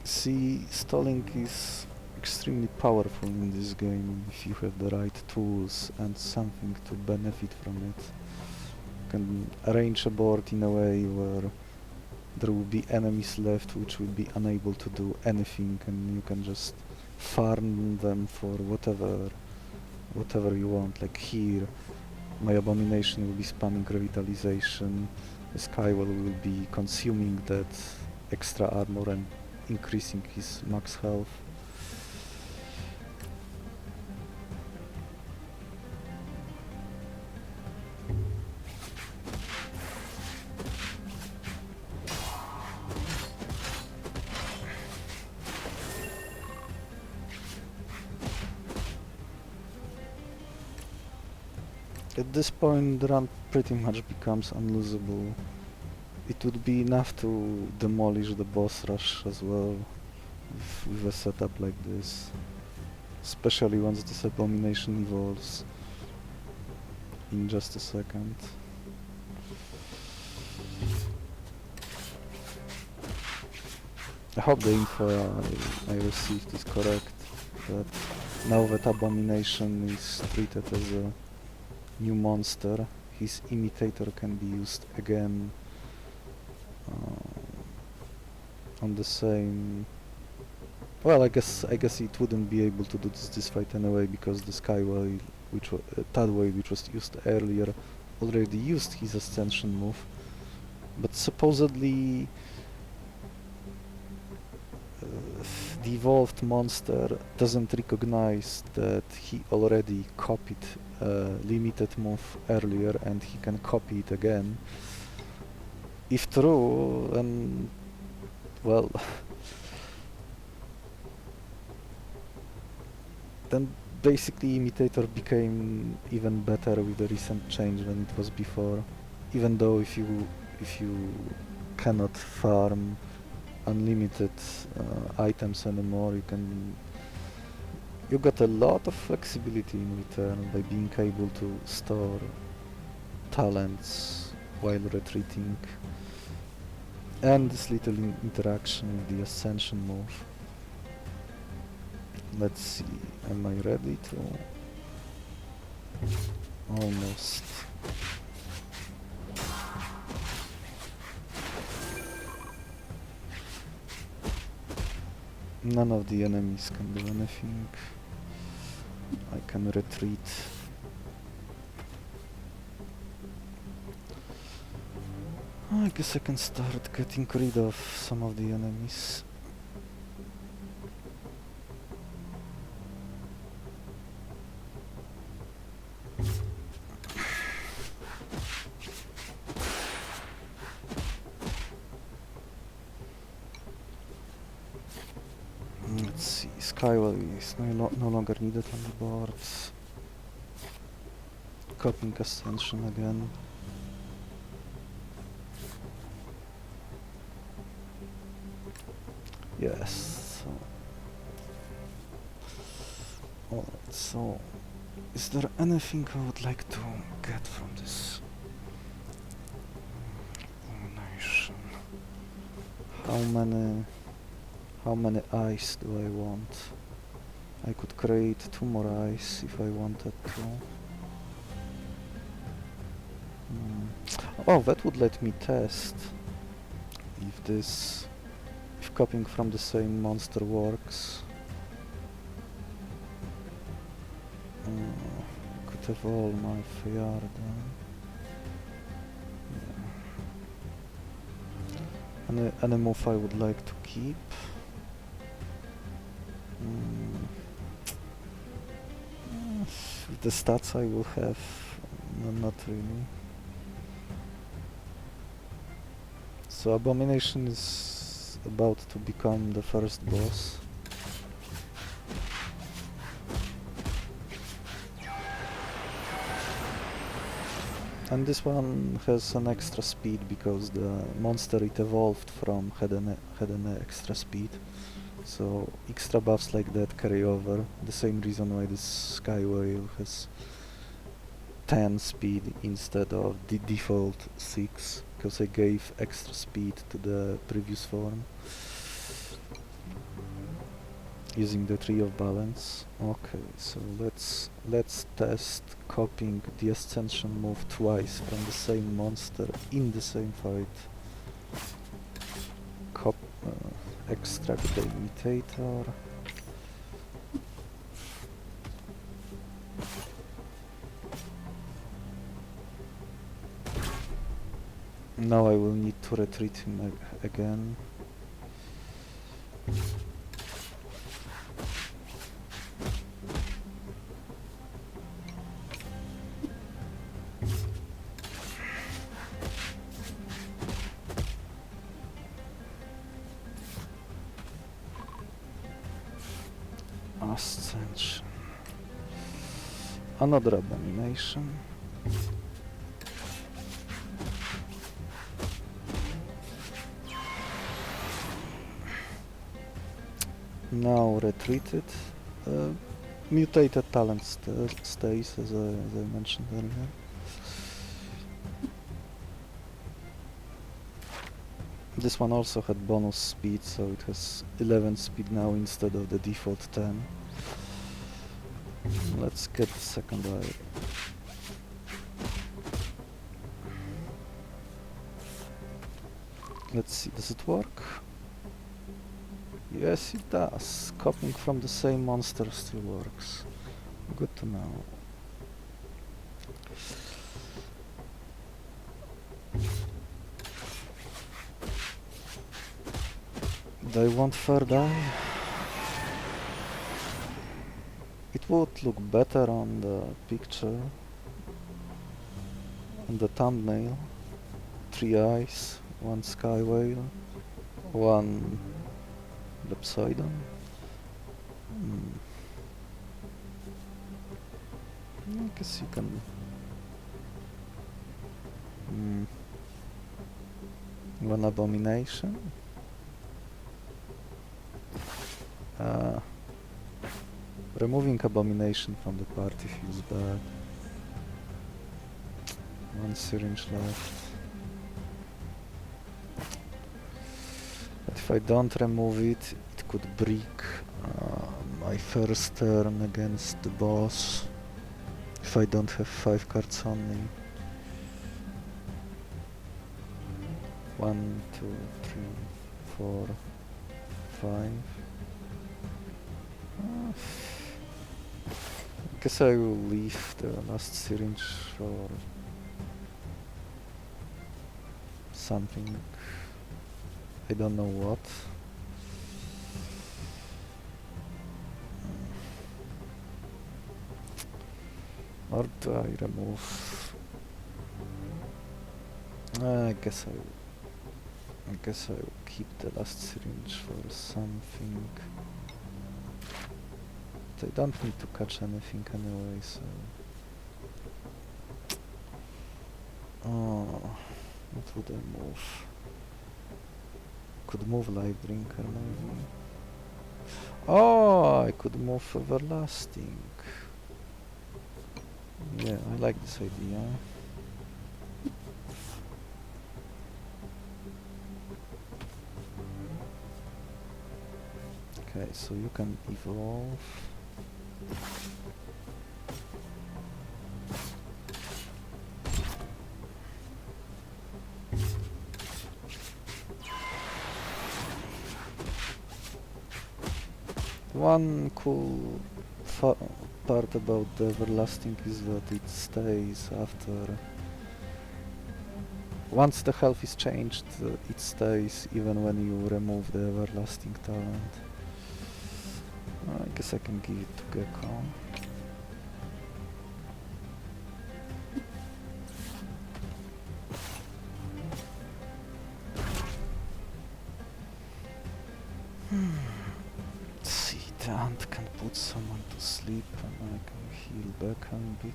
See, stalling is extremely powerful in this game if you have the right tools and something to benefit from it. You can arrange a board in a way where there will be enemies left which will be unable to do anything, and you can just farm them for whatever you want. Like here, my Abomination will be spamming Revitalization, the Skywhale will be consuming that extra armor and increasing his max health. At this point the run pretty much becomes unlosable. It would be enough to demolish the boss rush as well with a setup like this, especially once this Abomination evolves in just a second. I hope the info I received is correct, that now that Abomination is treated as a new monster, his imitator can be used again on the same... Well, I guess it wouldn't be able to do this fight anyway, because the Skywhale, Tadwhale, which was used earlier, already used his Ascension move. But supposedly the evolved monster doesn't recognize that he already copied a limited move earlier, and he can copy it again. If true, then, well, then basically Imitator became even better with the recent change than it was before. Even though if you cannot farm unlimited items anymore, you got a lot of flexibility in return by being able to store talents while retreating, and this little interaction with the Ascension move. Let's see, am I ready to... Almost. None of the enemies can do anything. I can retreat. I guess I can start getting rid of some of the enemies. Skywhale is no longer needed on the board. Copying Ascension again. Yes. Alright, so is there anything I would like to get from this Abomination? How many eyes do I want? I could create 2 more eyes if I wanted to. Oh, that would let me test if copying from the same monster works. Could evolve my Fjorda. Yeah. Any move I would like to keep. With the stats I will have, no, not really. So Abomination is about to become the first boss. And this one has an extra speed because the monster it evolved from had an extra speed. So extra buffs like that carry over. The same reason why this Skywhale has 10 speed instead of the default 6, because I gave extra speed to the previous form using the tree of balance. Okay, so let's test copying the Ascension move twice from the same monster in the same fight. Extract the imitator. Now I will need to retreat him again. Ascension. Another Abomination. Now retreated. Mutated talent stays as I mentioned earlier. This one also had bonus speed, so it has 11 speed now instead of the default 10. Let's get the second eye. Let's see, does it work? Yes, it does. Copying from the same monster still works. Good to know. Do I want third eye? It would look better on the picture, on the thumbnail. 3 eyes, 1 Skywhale, 1 Lepsoidon. I guess you can... One Abomination. Removing Abomination from the party feels bad. 1 syringe left. But if I don't remove it, it could break my first turn against the boss. If I don't have 5 cards on me. 1, 2, 3, 4, 5. I guess I will leave the last syringe for something. I don't know what. Or do I remove? I guess I will keep the last syringe for something. I don't need to catch anything anyway, so... Oh, what would I move? Could move Life Drinker maybe. Oh, I could move Everlasting. Yeah, I like this idea. Okay, so you can evolve. One cool part about the Everlasting is that it stays after... Once the health is changed, it stays even when you remove the Everlasting talent. I guess I can give it to Gecko. Let's see, the ant can put someone to sleep and I can heal back a bit.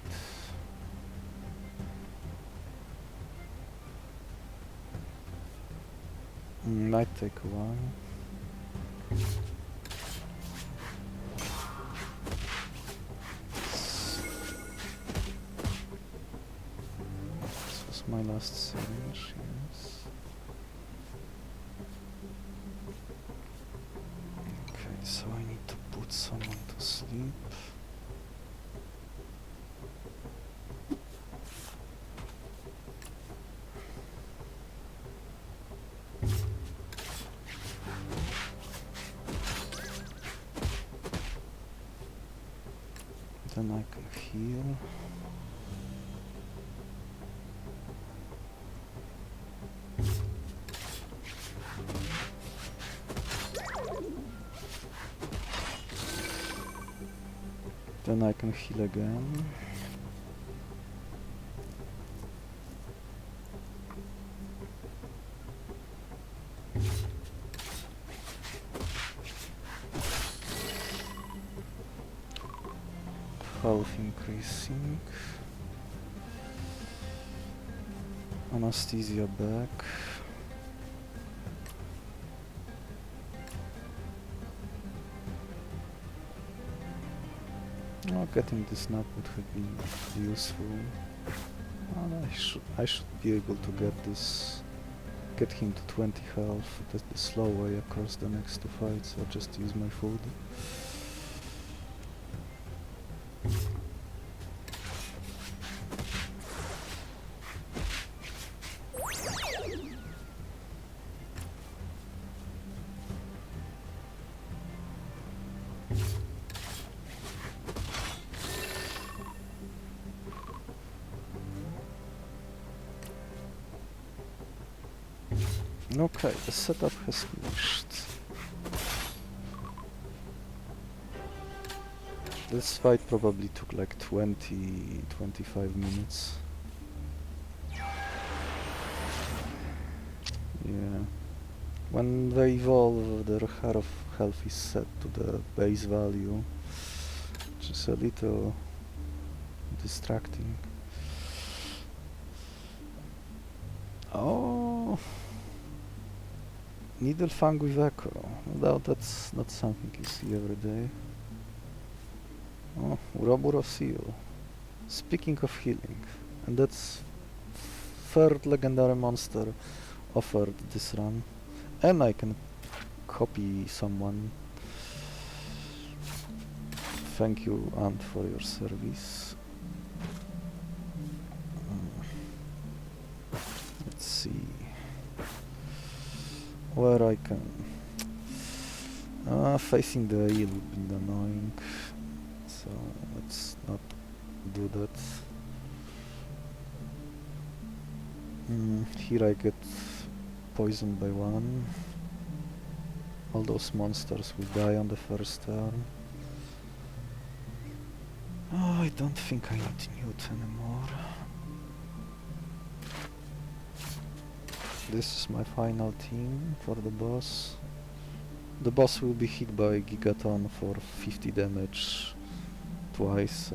Might take a while. This was my last syringe, yes. Okay, so I need to put someone to sleep. Then I can heal. Then I can heal again. Health increasing. Anesthesia back. Oh, getting this nap would have been useful. And I should be able to get him to 20 health the slow way across the next two fights. I'll just use my food. Okay, the setup has finished. This fight probably took like 20-25 minutes. Yeah. When they evolve, their health is set to the base value, which is a little distracting. Oh! Needle Fang with Echo. No, that's not something you see every day. Oh, Uroboros Seal. Speaking of healing, and that's third legendary monster offered this run. And I can copy someone. Thank you, Ant, for your service. Let's see where I can. Facing the eel would be annoying, so let's not do that. Here I get poisoned by one. All those monsters will die on the first turn. Oh, I don't think I need Newt anymore. This is my final team for the boss. The boss will be hit by Gigaton for 50 damage twice,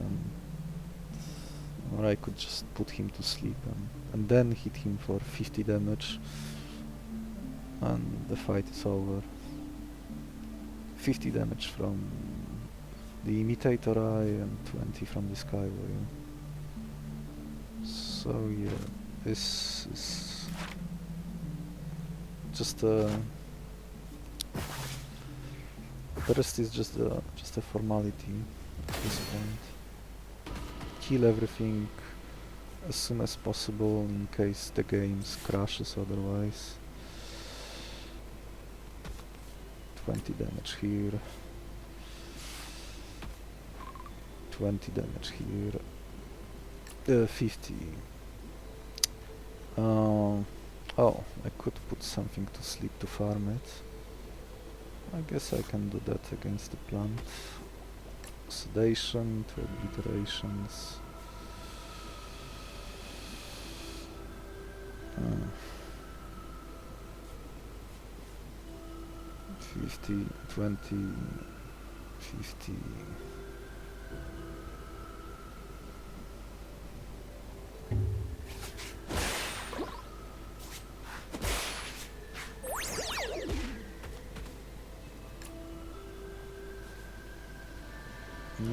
or I could just put him to sleep and then hit him for 50 damage, and the fight is over. 50 damage from the Imitator Eye and 20 from the Skywhale. So yeah, this is just the rest is just a formality at this point. Kill everything as soon as possible in case the game crashes otherwise. 20 damage here. 20 damage here. 50. Oh, I could put something to sleep to farm it. I guess I can do that against the plant. Sedation, 2 obliterations. 50, 20, 50.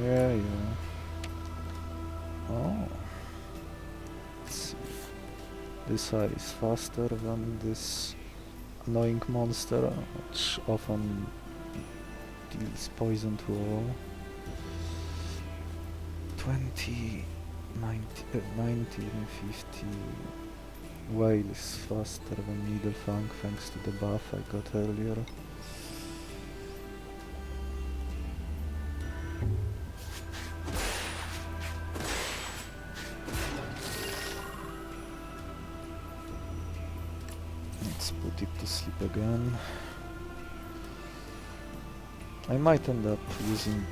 Yeah. Oh. Let's see. This eye is faster than this annoying monster, which often deals poison to all. 20, 19, 50. Whale is faster than Needlefang thanks to the buff I got earlier. Let's put it to sleep again. I might end up using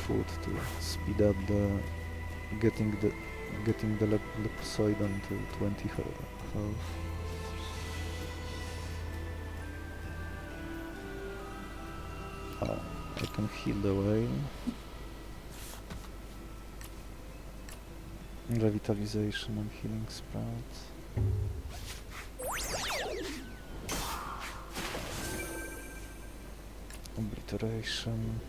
food to speed up the getting the Poseidon to 20 health. Oh, I can heal the whale. Revitalization and healing sprout. Obliteration.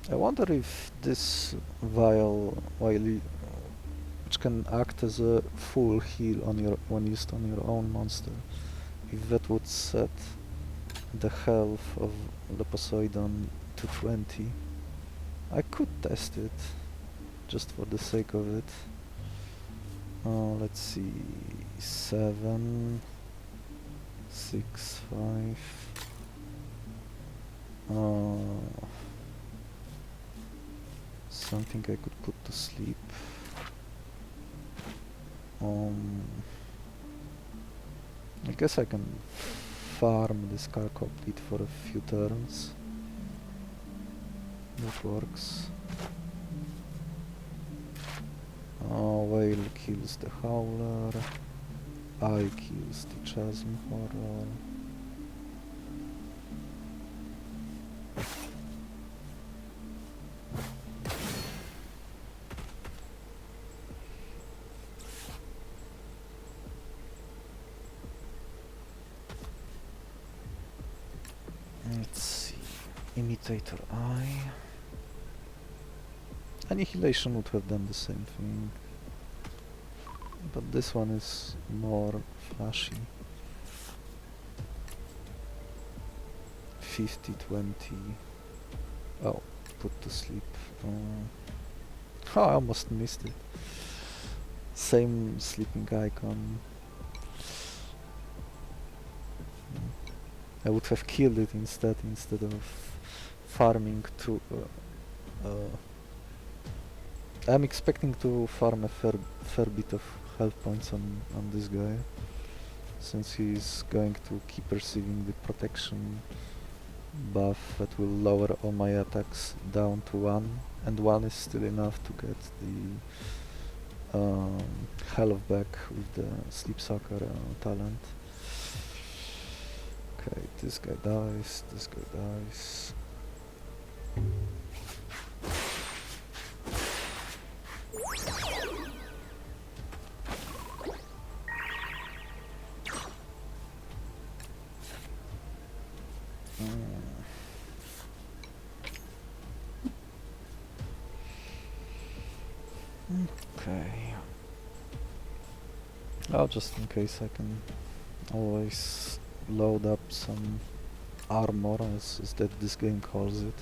I wonder if this vial, which can act as a full heal on when used on your own monster, if that would set the health of the Poseidon to 20. I could test it, just for the sake of it. Let's see, 7, 6, 5. Something I could put to sleep. I guess I can farm this Carcoptid for a few turns. That works. Whale kills the Howler. Eye kills the Chasm Horror. Let's see. Imitator Eye. Annihilation would have done the same thing, but this one is more flashy. 50, 20. Oh, put to sleep. I almost missed it. Same sleeping icon. I would have killed it instead of farming to... I'm expecting to farm a fair bit of health points on this guy, since he's going to keep receiving the protection buff that will lower all my attacks down to 1, and 1 is still enough to get the health back with the Sleep Sucker talent. Okay, this guy dies, this guy dies. Okay. Oh, just in case I can always load up some armor, as that this game calls it.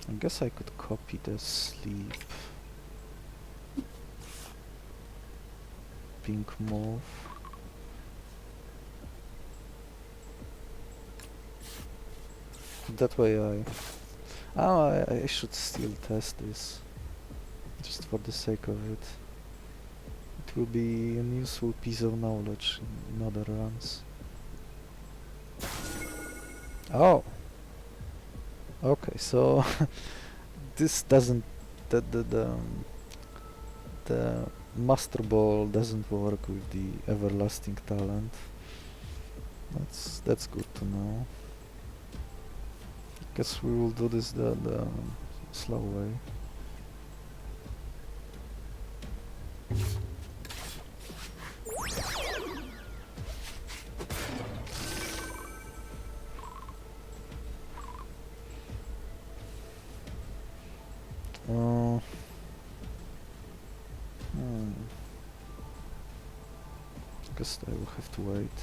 I guess I could copy the sleep. Pink move. That way I should still test this. Just for the sake of it. It will be a useful piece of knowledge in other runs. Oh! Okay, so this doesn't... the Master Ball doesn't work with the Everlasting Talent. That's good to know. Guess we will do this the slow way. Guess I will have to wait.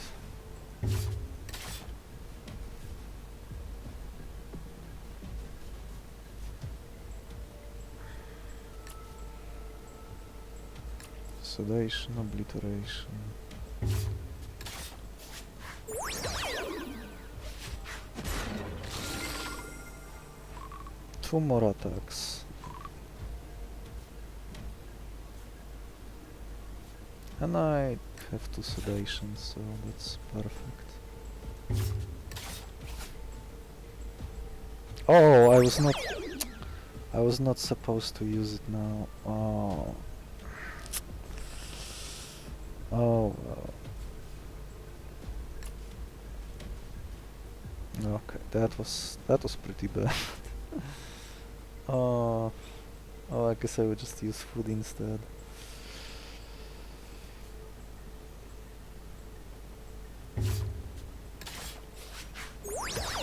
Sedation, obliteration. Two more attacks. And I have two sedation, so that's perfect. Oh, I was not supposed to use it now. Oh. Oh well. Okay, that was pretty bad. Oh, I guess I would just use food instead.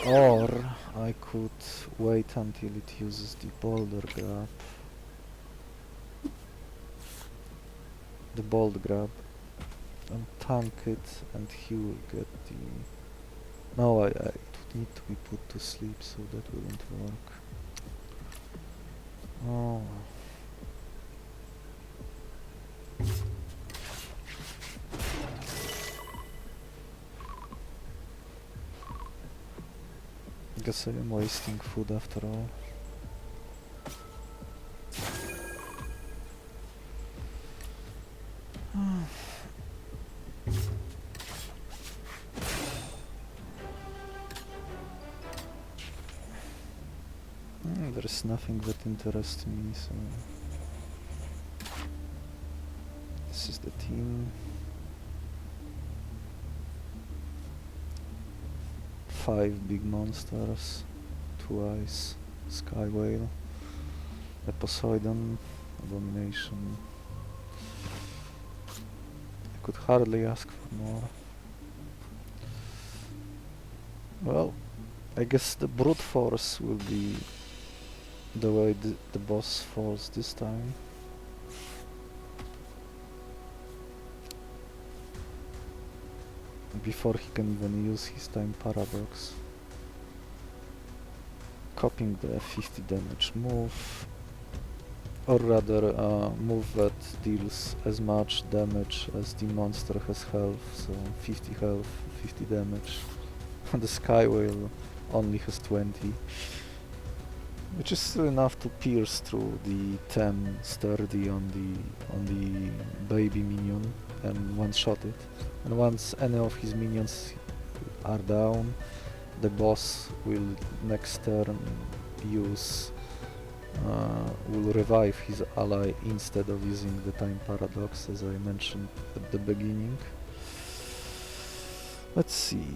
Or I could wait until it uses the boulder grab. The bold grab. And tank it, and he will get the... No, it would need to be put to sleep, so that wouldn't work. Oh. Guess I am wasting food after all. There is nothing that interests me, so... This is the team. 5 big monsters, 2 eyes, Skywhale, a Poseidon, Abomination. I could hardly ask for more. Well, I guess the brute force will be the way the boss falls this time. Before he can even use his time paradox. Copying the 50 damage move. or rather move that deals as much damage as the monster has health, so 50 health, 50 damage. The Skywhale only has 20, which is still enough to pierce through the 10 sturdy on the baby minion and one-shot it. And once any of his minions are down, the boss will next turn will revive his ally instead of using the time paradox, as I mentioned at the beginning. Let's see.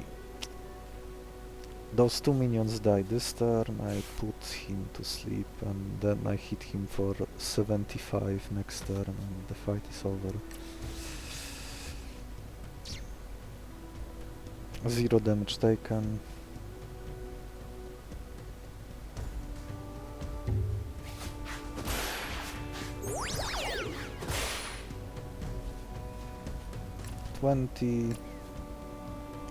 Those two minions died this turn, I put him to sleep and then I hit him for 75 next turn and the fight is over. 0 damage taken.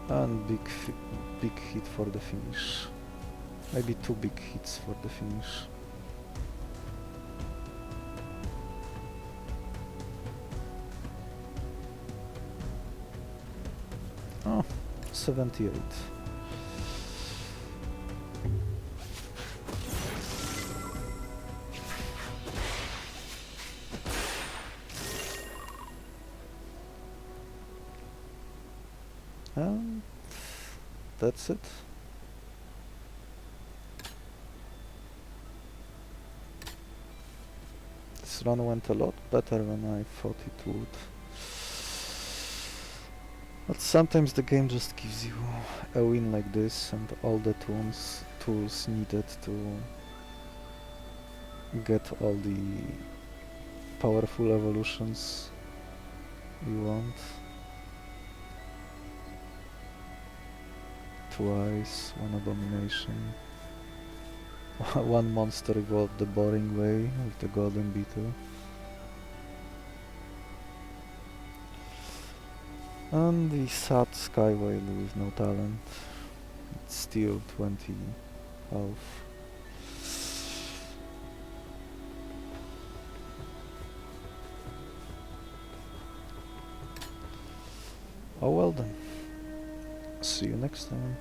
And big hit for the finish. Maybe 2 big hits for the finish. Oh, 78. And that's it. This run went a lot better than I thought it would. But sometimes the game just gives you a win like this and all the tools needed to get all the powerful evolutions you want. Twice, 1 Abomination. 1 monster evolved the boring way with the golden Beetle. And the sad Skywhale with no talent. It's still 20 health. Oh well then. See you next time.